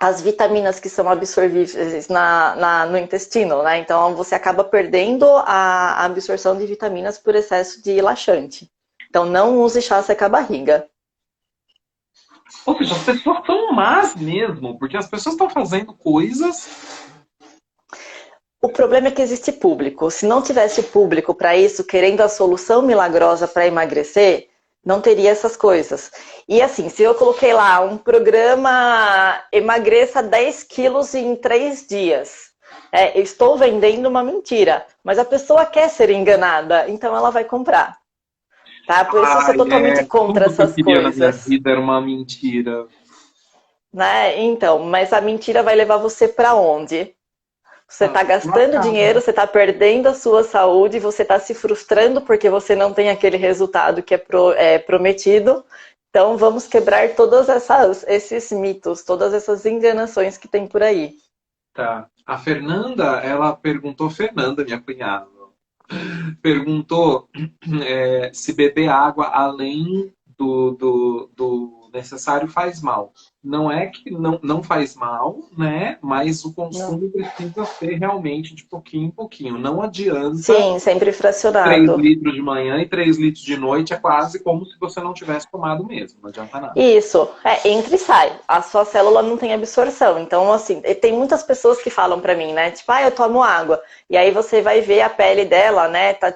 as vitaminas que são absorvíveis no intestino, né? Então, você acaba perdendo a absorção de vitaminas por excesso de laxante. Então, não use chá secar barriga. Ou seja, as pessoas são más mesmo, porque as pessoas estão fazendo coisas... O problema é que existe público. Se não tivesse público para isso, querendo a solução milagrosa para emagrecer, não teria essas coisas. E assim, se eu coloquei lá um programa emagreça 10 quilos em 3 dias, eu estou vendendo uma mentira, mas a pessoa quer ser enganada, então ela vai comprar. Tá? Por isso eu sou totalmente contra essas tudo que eu queria coisas. na minha vida era uma mentira. Né? Então, mas a mentira vai levar você para onde? Você está gastando dinheiro, você está perdendo a sua saúde, você está se frustrando porque você não tem aquele resultado que é prometido. Então, vamos quebrar todos esses mitos, todas essas enganações que tem por aí. Tá. A Fernanda, ela perguntou, Fernanda, minha cunhada, perguntou se beber água além do necessário faz mal. Não é que não faz mal, né? Mas o consumo precisa ser realmente de pouquinho em pouquinho. Não adianta. Sim, sempre fracionado. 3 litros de manhã e 3 litros de noite é quase como se você não tivesse tomado mesmo. Não adianta nada. Isso, entra e sai. A sua célula não tem absorção. Então, assim, tem muitas pessoas que falam pra mim, né? Tipo, eu tomo água. E aí você vai ver a pele dela, né? Tá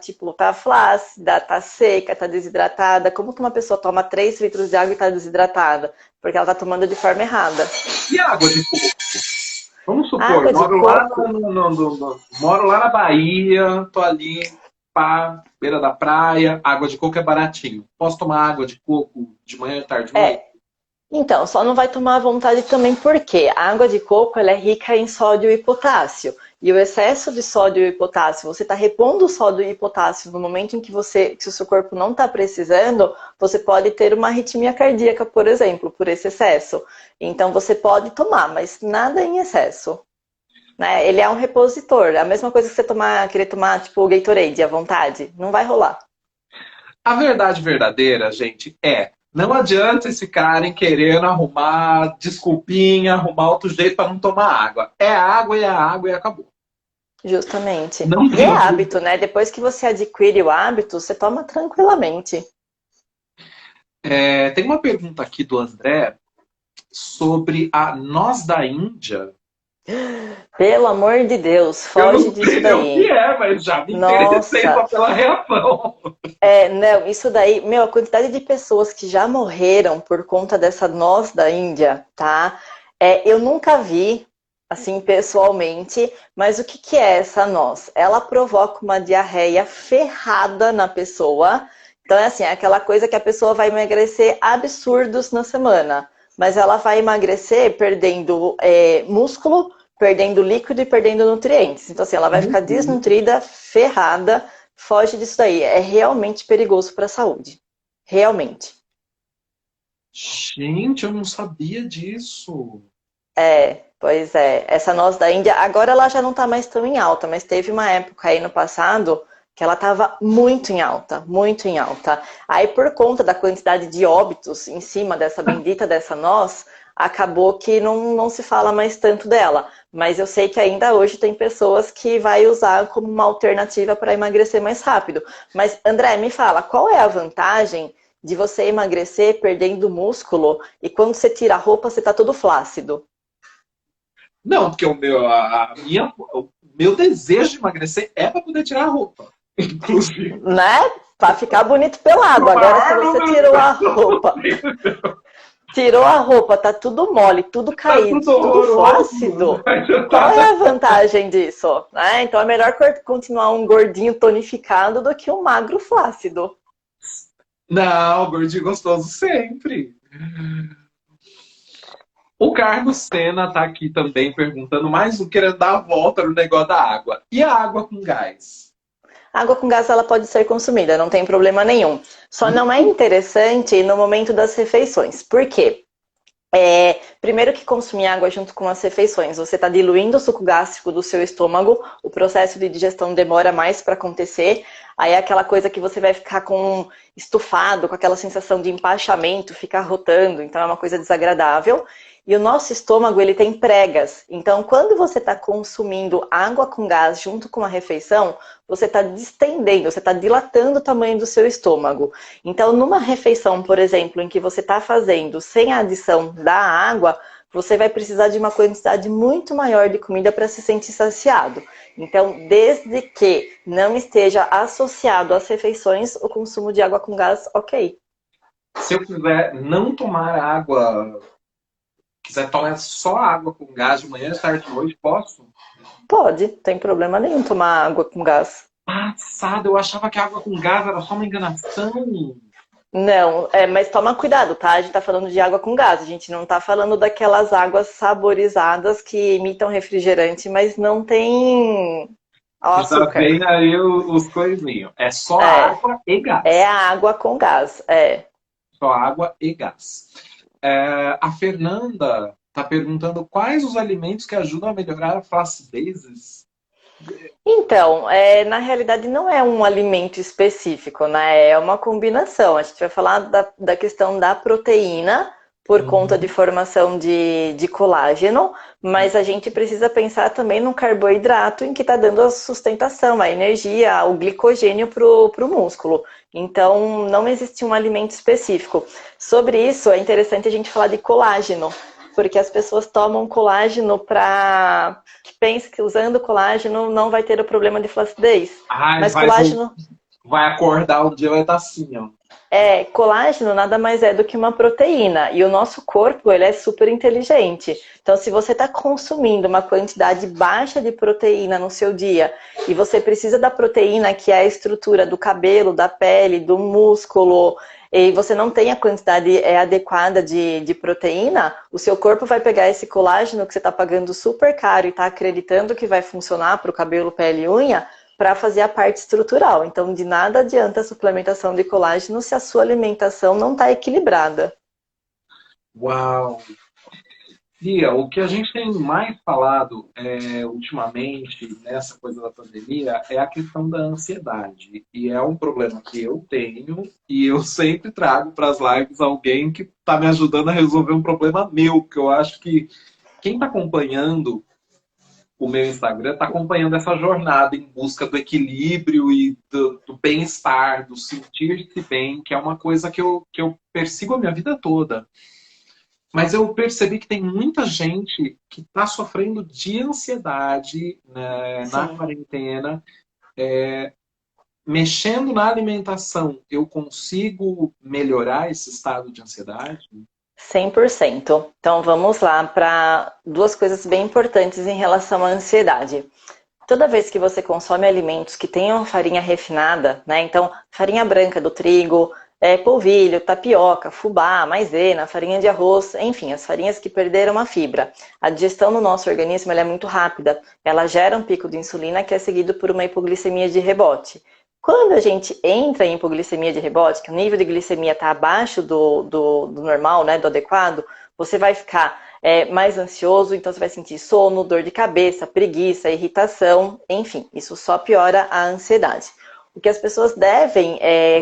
flácida, tá seca, tá desidratada. Como que uma pessoa toma 3 litros de água e tá desidratada? Porque ela tá tomando de forma errada. E água de coco? Vamos supor, moro lá na Bahia, tô ali, beira da praia, água de coco é baratinho. Posso tomar água de coco de manhã, tarde, noite? Então, só não vai tomar à vontade também porque a água de coco ela é rica em sódio e potássio. E o excesso de sódio e potássio, você está repondo o sódio e potássio no momento em que o seu corpo não está precisando, você pode ter uma arritmia cardíaca, por exemplo, por esse excesso. Então, você pode tomar, mas nada em excesso. Né? Ele é um repositor. A mesma coisa que você querer tomar tipo o Gatorade à vontade, não vai rolar. A verdade verdadeira, gente, não adianta eles ficarem querendo arrumar desculpinha, arrumar outro jeito para não tomar água. É água e é água e acabou. Justamente. E é hábito, né? Depois que você adquire o hábito, você toma tranquilamente. Tem uma pergunta aqui do André sobre a noz da Índia. Pelo amor de Deus, foge disso daí. Eu não sei o que é, mas já me interessei só pela reação. Não, isso daí, a quantidade de pessoas que já morreram por conta dessa noz da Índia, tá? Eu nunca vi, assim, pessoalmente, mas o que é essa noz? Ela provoca uma diarreia ferrada na pessoa. Então, é assim, é aquela coisa que a pessoa vai emagrecer absurdos na semana. Mas ela vai emagrecer perdendo músculo, perdendo líquido e perdendo nutrientes. Então, assim, ela vai ficar desnutrida, ferrada. Foge disso daí. É realmente perigoso para a saúde. Realmente. Gente, eu não sabia disso. Pois é. Essa noz da Índia, agora ela já não está mais tão em alta, mas teve uma época aí no passado que ela estava muito em alta, muito em alta. Aí, por conta da quantidade de óbitos em cima dessa bendita dessa noz, acabou que não se fala mais tanto dela. Mas eu sei que ainda hoje tem pessoas que vai usar como uma alternativa para emagrecer mais rápido. Mas, André, me fala, qual é a vantagem de você emagrecer perdendo músculo e quando você tira a roupa, você tá todo flácido? Não, porque o meu desejo de emagrecer é para poder tirar a roupa. Inclusive. Né? Pra ficar bonito pelado. Agora, se você tirou a roupa... Tirou a roupa, tá tudo mole, tudo caído, tudo flácido. Qual é a vantagem disso? Então é melhor continuar um gordinho tonificado do que um magro flácido. Não, gordinho gostoso sempre. O Carlos Sena tá aqui também perguntando mais um, querendo dar a volta no negócio da água. E a água com gás? A água com gás ela pode ser consumida, não tem problema nenhum. Só não é interessante no momento das refeições. Por quê? Primeiro que consumir água junto com as refeições, você está diluindo o suco gástrico do seu estômago, o processo de digestão demora mais para acontecer, aí é aquela coisa que você vai ficar com estufado, com aquela sensação de empachamento, ficar rotando, então é uma coisa desagradável. E o nosso estômago, ele tem pregas, então quando você está consumindo água com gás junto com a refeição, você está distendendo, você está dilatando o tamanho do seu estômago. Então, numa refeição, por exemplo, em que você está fazendo sem a adição da água, você vai precisar de uma quantidade muito maior de comida para se sentir saciado. Então, desde que não esteja associado às refeições, o consumo de água com gás, ok. Se eu quiser não tomar água, quiser tomar só água com gás de manhã, tarde e noite, posso? Pode, não tem problema nenhum tomar água com gás. Passado, eu achava que a água com gás era só uma enganação. Não, mas toma cuidado, tá? A gente tá falando de água com gás, a gente não tá falando daquelas águas saborizadas que imitam refrigerante, mas não tem Já açúcar. vem aí os coisinhos. É só É, água e gás. é a água com gás, é. Só água e gás. A Fernanda está perguntando quais os alimentos que ajudam a melhorar a flacidez. Então, na realidade não é um alimento específico, né? É uma combinação. A gente vai falar da questão da proteína por conta de formação de colágeno, mas a gente precisa pensar também no carboidrato em que está dando a sustentação, a energia, o glicogênio para o músculo. Então, não existe um alimento específico. Sobre isso, é interessante a gente falar de colágeno, porque as pessoas tomam colágeno para que pensa que usando colágeno não vai ter o problema de flacidez. Ai, Mas colágeno vai acordar um dia vai estar assim, ó. colágeno nada mais é do que uma proteína. E o nosso corpo, ele é super inteligente. Então, se você está consumindo uma quantidade baixa de proteína no seu dia e você precisa da proteína, que é a estrutura do cabelo, da pele, do músculo, e você não tem a quantidade adequada de proteína, o seu corpo vai pegar esse colágeno que você está pagando super caro e está acreditando que vai funcionar para o cabelo, pele e unha, para fazer a parte estrutural. Então, de nada adianta a suplementação de colágeno se a sua alimentação não está equilibrada. Uau! Fia, o que a gente tem mais falado ultimamente nessa coisa da pandemia é a questão da ansiedade. E é um problema que eu tenho e eu sempre trago para as lives alguém que está me ajudando a resolver um problema meu, que eu acho que quem está acompanhando o meu Instagram está acompanhando essa jornada em busca do equilíbrio e do bem-estar, do sentir-se bem, que é uma coisa que eu persigo a minha vida toda. Mas eu percebi que tem muita gente que está sofrendo de ansiedade, né, na quarentena. Mexendo na alimentação, eu consigo melhorar esse estado de ansiedade? 100%. Então vamos lá para duas coisas bem importantes em relação à ansiedade. Toda vez que você consome alimentos que tenham farinha refinada, né? Então, farinha branca do trigo, polvilho, tapioca, fubá, maisena, farinha de arroz, enfim, as farinhas que perderam a fibra. A digestão no nosso organismo ela é muito rápida. Ela gera um pico de insulina que é seguido por uma hipoglicemia de rebote. Quando a gente entra em hipoglicemia de rebote, que o nível de glicemia está abaixo do normal, né, do adequado, você vai ficar mais ansioso, então você vai sentir sono, dor de cabeça, preguiça, irritação, enfim, isso só piora a ansiedade. O que as pessoas devem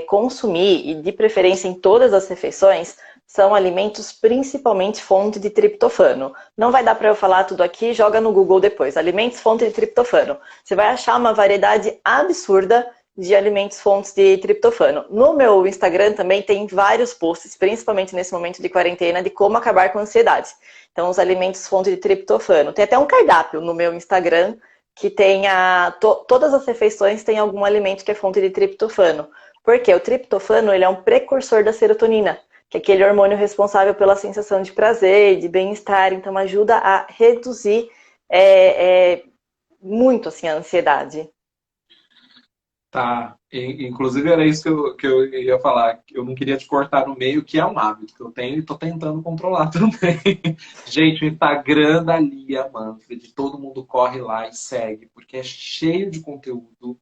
consumir, e de preferência em todas as refeições, são alimentos principalmente fonte de triptofano. Não vai dar para eu falar tudo aqui, joga no Google depois. Alimentos fonte de triptofano. Você vai achar uma variedade absurda de alimentos fontes de triptofano. No meu Instagram também tem vários posts, principalmente nesse momento de quarentena, de como acabar com a ansiedade. Então, os alimentos fontes de triptofano. Tem até um cardápio no meu Instagram que tem todas as refeições tem algum alimento que é fonte de triptofano. Porque o triptofano ele é um precursor da serotonina, que é aquele hormônio responsável pela sensação de prazer, de bem-estar. Então, ajuda a reduzir muito assim, a ansiedade. Tá. Inclusive era isso que eu ia falar. Eu não queria te cortar no meio, que é um hábito que eu tenho e tô tentando controlar também. Gente, o Instagram da Lia Manfred, todo mundo corre lá e segue, porque é cheio de conteúdo.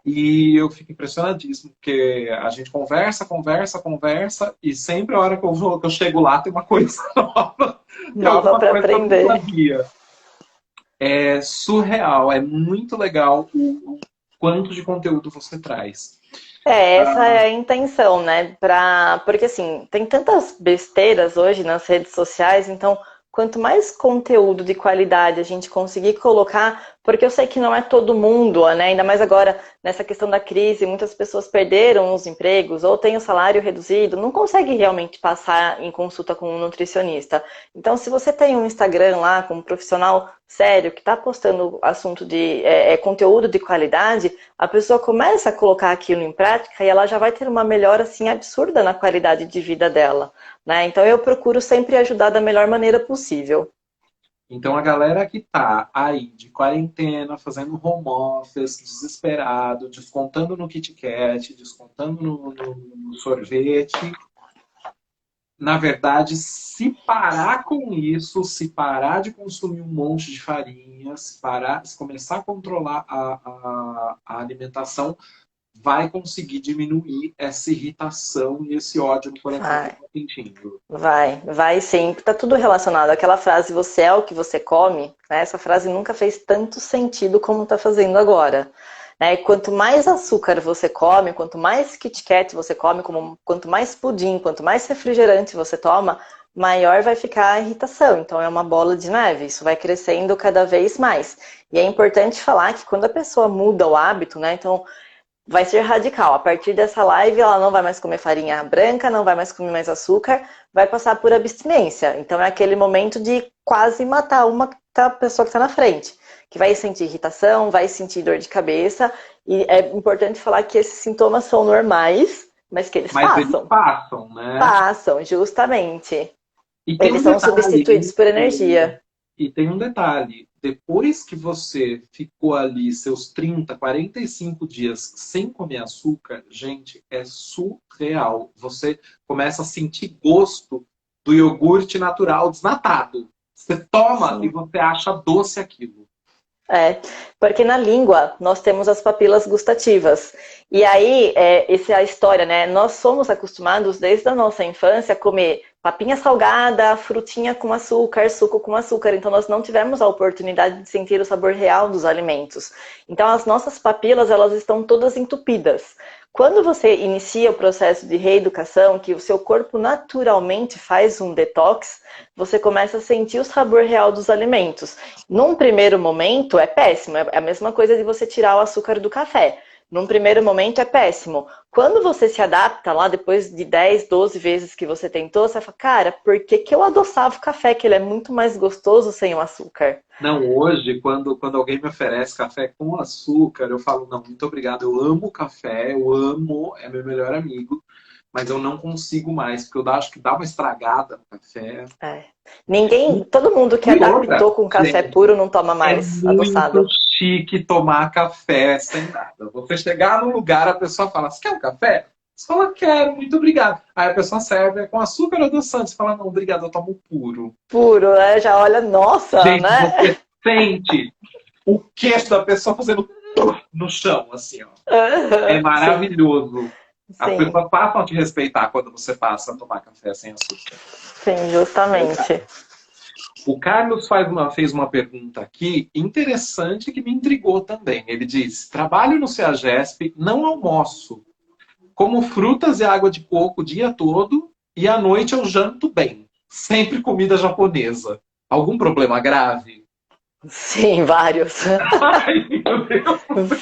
E eu fico impressionadíssimo, porque a gente conversa, conversa, conversa, e sempre a hora que eu chego lá tem uma coisa nova, tem Nova alguma para coisa que eu não aprender. sabia. É surreal, é muito legal o quanto de conteúdo você traz. Essa é a intenção, né? Porque assim, tem tantas besteiras hoje nas redes sociais, então quanto mais conteúdo de qualidade a gente conseguir colocar, porque eu sei que não é todo mundo, né? Ainda mais agora nessa questão da crise, muitas pessoas perderam os empregos ou têm o salário reduzido, não consegue realmente passar em consulta com um nutricionista. Então, se você tem um Instagram lá com um profissional sério que está postando assunto de conteúdo de qualidade, a pessoa começa a colocar aquilo em prática e ela já vai ter uma melhora assim absurda na qualidade de vida dela, né? Então eu procuro sempre ajudar da melhor maneira possível. Então, a galera que tá aí de quarentena, fazendo home office, desesperado, descontando no Kit Kat, descontando no sorvete, na verdade, se parar com isso, se parar de consumir um monte de farinha, se começar a controlar a alimentação, vai conseguir diminuir essa irritação e esse ódio no coração que Vai, está sentindo. vai sim. Tá tudo relacionado. Aquela frase, você é o que você come, né? Essa frase nunca fez tanto sentido como está fazendo agora. Né? Quanto mais açúcar você come, quanto mais Kit Kat você come, quanto mais pudim, quanto mais refrigerante você toma, maior vai ficar a irritação. Então é uma bola de neve, isso vai crescendo cada vez mais. E é importante falar que quando a pessoa muda o hábito, né? Então vai ser radical. A partir dessa live, ela não vai mais comer farinha branca, não vai mais comer mais açúcar, vai passar por abstinência. Então é aquele momento de quase matar a pessoa que está na frente, que vai sentir irritação, vai sentir dor de cabeça. E é importante falar que esses sintomas são normais, mas que eles Mas eles passam. passam, né? Passam, justamente. E tem Eles um são detalhe, substituídos por energia. e tem um detalhe. Depois que você ficou ali seus 30, 45 dias sem comer açúcar, gente, é surreal. Você começa a sentir gosto do iogurte natural desnatado. Você toma e Sim. você acha doce aquilo. É, porque na língua nós temos as papilas gustativas. E aí, essa é a história, né? Nós somos acostumados desde a nossa infância a comer papinha salgada, frutinha com açúcar, suco com açúcar. Então nós não tivemos a oportunidade de sentir o sabor real dos alimentos. Então as nossas papilas, elas estão todas entupidas. Quando você inicia o processo de reeducação, que o seu corpo naturalmente faz um detox, você começa a sentir o sabor real dos alimentos. Num primeiro momento é péssimo, é a mesma coisa de você tirar o açúcar do café. Num primeiro momento é péssimo. Quando você se adapta lá, depois de 10, 12 vezes que você tentou, você fala, cara, por que que eu adoçava o café? Que ele é muito mais gostoso sem o açúcar. Não, hoje, quando alguém me oferece café com açúcar, eu falo, não, muito obrigado, eu amo café, eu amo, é meu melhor amigo, mas eu não consigo mais, porque eu acho que dá uma estragada no café. É. Ninguém, todo mundo que E outra, adaptou com café gente, puro não toma é mais muito adoçado. chique tomar café sem nada. Você chegar num lugar, a pessoa fala, você quer um café? Você fala, quero, muito obrigado. Aí a pessoa serve com açúcar ou adoçante. Você fala, não, obrigado, eu tomo puro. Puro, né? Já olha, nossa, Gente, né? você sente o queixo da pessoa fazendo no chão, assim, ó. É Sim, maravilhoso. As sim, pessoas passam a te respeitar quando você passa a tomar café sem açúcar. sim, justamente. O Carlos fez uma pergunta aqui interessante que me intrigou também. Ele diz: trabalho no CEAGESP, não almoço. Como frutas e água de coco o dia todo e à noite eu janto bem. Sempre comida japonesa. Algum problema grave? Sim, vários. Ai, meu Deus.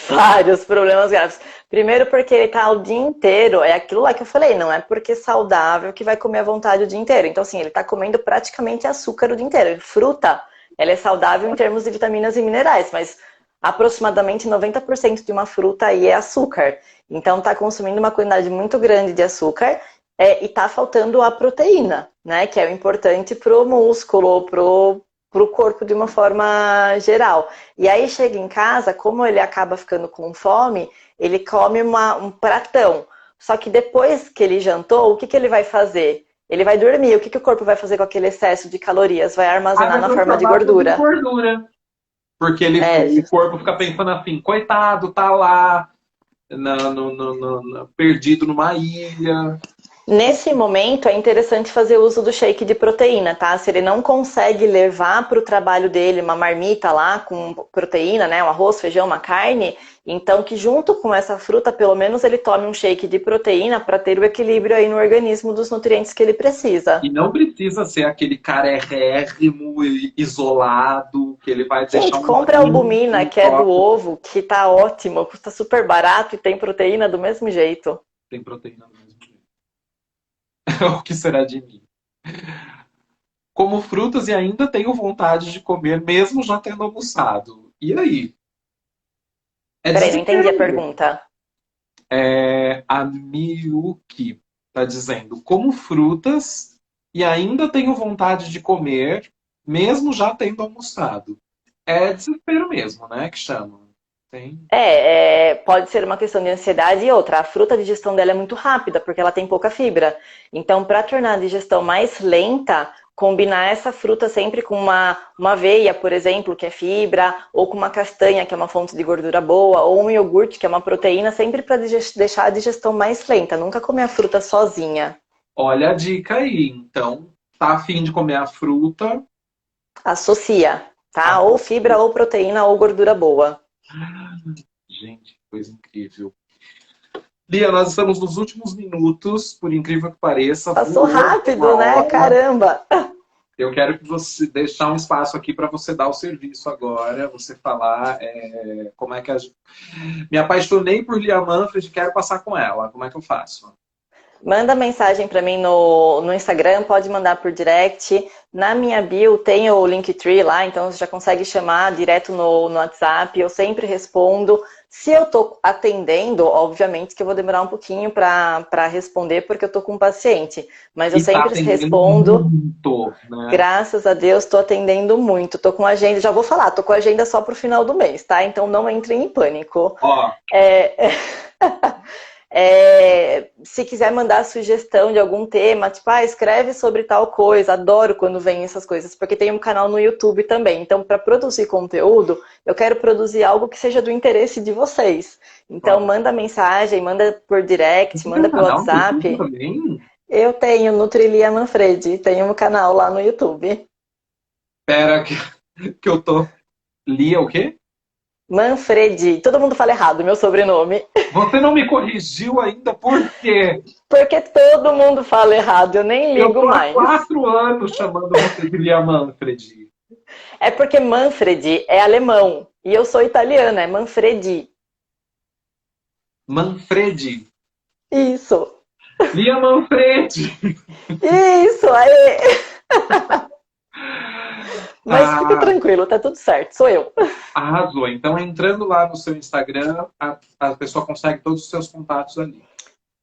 Vários problemas graves. Primeiro porque ele tá o dia inteiro, é aquilo lá que eu falei, não é porque é saudável que vai comer à vontade o dia inteiro. Então, assim, ele tá comendo praticamente açúcar o dia inteiro. Fruta, ela é saudável em termos de vitaminas e minerais, mas aproximadamente 90% de uma fruta aí é açúcar. Então, tá consumindo uma quantidade muito grande de açúcar e tá faltando a proteína, né? Que é o importante pro músculo, o corpo de uma forma geral. E aí chega em casa, como ele acaba ficando com fome, ele come um pratão. Só que depois que ele jantou, o que, que ele vai fazer? Ele vai dormir. O que, que o corpo vai fazer com aquele excesso de calorias? Vai armazenar na forma de gordura. Porque o corpo fica pensando assim, coitado, tá lá, perdido numa ilha. Nesse momento, é interessante fazer uso do shake de proteína, tá? Se ele não consegue levar para o trabalho dele uma marmita lá com proteína, né? Um arroz, feijão, uma carne, então que junto com essa fruta, pelo menos ele tome um shake de proteína para ter o equilíbrio aí no organismo dos nutrientes que ele precisa. E não precisa ser aquele carérrimo, isolado, que ele vai deixar... Gente, compra a albumina, que é do ovo, que tá ótimo, custa super barato e tem proteína do mesmo jeito. Tem proteína do mesmo jeito. O que será de mim? Como frutas e ainda tenho vontade de comer, mesmo já tendo almoçado. E aí? Peraí, não entendi a pergunta. A Miyuki está dizendo, como frutas e ainda tenho vontade de comer, mesmo já tendo almoçado. É desespero mesmo, né? Que chama. Pode ser uma questão de ansiedade e outra. A fruta, a digestão dela é muito rápida, porque ela tem pouca fibra. Então, para tornar a digestão mais lenta, combinar essa fruta sempre com uma aveia, por exemplo, que é fibra, ou com uma castanha, que é uma fonte de gordura boa, ou um iogurte, que é uma proteína, sempre para deixar a digestão mais lenta. Nunca comer a fruta sozinha. Olha a dica aí. Então, tá a fim de comer a fruta? Associa, tá? Ou fibra, ou proteína, ou gordura boa. Gente, que coisa incrível. Lia, nós estamos nos últimos minutos, por incrível que pareça. Passou rápido, né? Caramba! Eu quero que você deixar um espaço aqui para você dar o serviço agora, você falar como é que me apaixonei por Lia Manfred, quero passar com ela. Como é que eu faço? Manda mensagem para mim no Instagram, pode mandar por direct. Na minha bio tem o Linktree lá, então você já consegue chamar direto no WhatsApp. Eu sempre respondo. Se eu tô atendendo, obviamente que eu vou demorar um pouquinho para responder, porque eu tô com um paciente. Mas eu sempre respondo. Muito, né? Graças a Deus, tô atendendo muito. Tô com agenda, já vou falar, tô com agenda só pro final do mês, tá? Então não entrem em pânico. Se quiser mandar sugestão de algum tema, tipo, escreve sobre tal coisa, adoro quando vem essas coisas, porque tem um canal no YouTube também. Então, para produzir conteúdo, eu quero produzir algo que seja do interesse de vocês. Então, manda mensagem, manda por direct, manda pelo WhatsApp. Eu tenho Nutrilia Manfredi, tenho um canal lá no YouTube. Espera que eu tô... Lia o quê? Manfredi. Todo mundo fala errado meu sobrenome. Você não me corrigiu ainda, por quê? Porque todo mundo fala errado, eu nem ligo mais. Eu tô há 4 anos chamando você de Lia Manfredi. É porque Manfredi é alemão e eu sou italiana, é Manfredi. Manfredi. Isso. Lia Manfredi. Isso, aí. Mas fica tranquilo, tá tudo certo, sou eu. Arrasou. Então, entrando lá no seu Instagram, a pessoa consegue todos os seus contatos ali.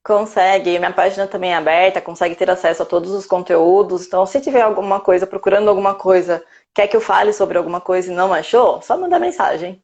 Consegue, minha página também é aberta, consegue ter acesso a todos os conteúdos. Então, se tiver alguma coisa, procurando alguma coisa, quer que eu fale sobre alguma coisa e não achou, só mandar mensagem.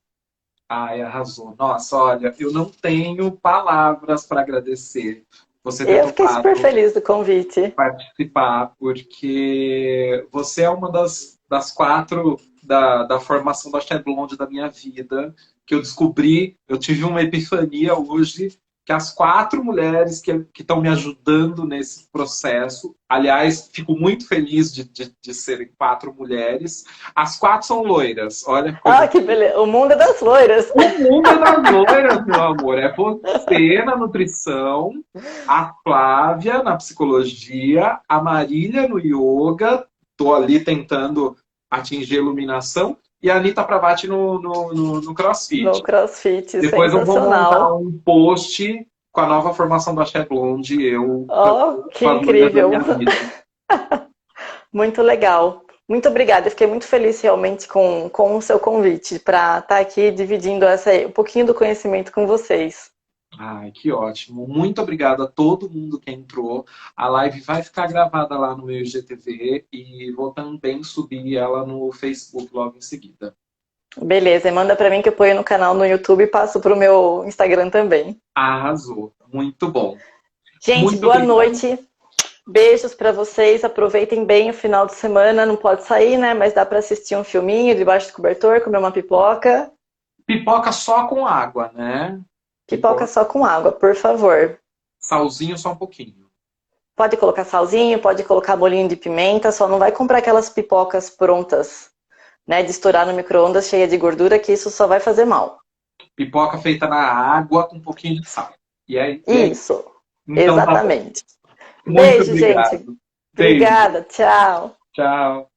Ai, arrasou. Nossa, olha, eu não tenho palavras para agradecer você ter Eu fiquei super feliz do convite. Participar, porque você é uma das 4 da formação da Chef Blonde da minha vida, que eu descobri, eu tive uma epifania hoje, que as 4 mulheres que estão me ajudando nesse processo, aliás, fico muito feliz de serem 4 mulheres, as 4 são loiras, olha. Que beleza, o mundo é das loiras. O mundo é das loiras, meu amor, é você na nutrição, a Flávia na psicologia, a Marília no yoga, tô ali tentando atingir a iluminação, e a Anitta Pravati no CrossFit. No CrossFit, depois eu vou montar um post com a nova formação da Chef Blonde, que incrível! Muito legal. Muito obrigada, eu fiquei muito feliz realmente com o seu convite para estar aqui dividindo um pouquinho do conhecimento com vocês. Ai, que ótimo. Muito obrigado a todo mundo que entrou. A live vai ficar gravada lá no meu IGTV e vou também subir ela no Facebook logo em seguida. Beleza, e manda pra mim que eu ponho no canal no YouTube e passo pro meu Instagram também. Arrasou. Muito bom. Gente, Muito boa obrigado. noite. Beijos pra vocês. Aproveitem bem o final de semana. Não pode sair, né? Mas dá pra assistir um filminho debaixo do cobertor, comer uma pipoca. Pipoca só com água, né? Pipoca só com água, por favor. Salzinho só um pouquinho. Pode colocar salzinho, pode colocar bolinho de pimenta, só não vai comprar aquelas pipocas prontas, né? De estourar no micro-ondas cheia de gordura, que isso só vai fazer mal. Pipoca feita na água com um pouquinho de sal. E aí? Isso, Então tá bom. exatamente. Muito Beijo, gente. obrigado. Beijo. Obrigada, tchau. Tchau.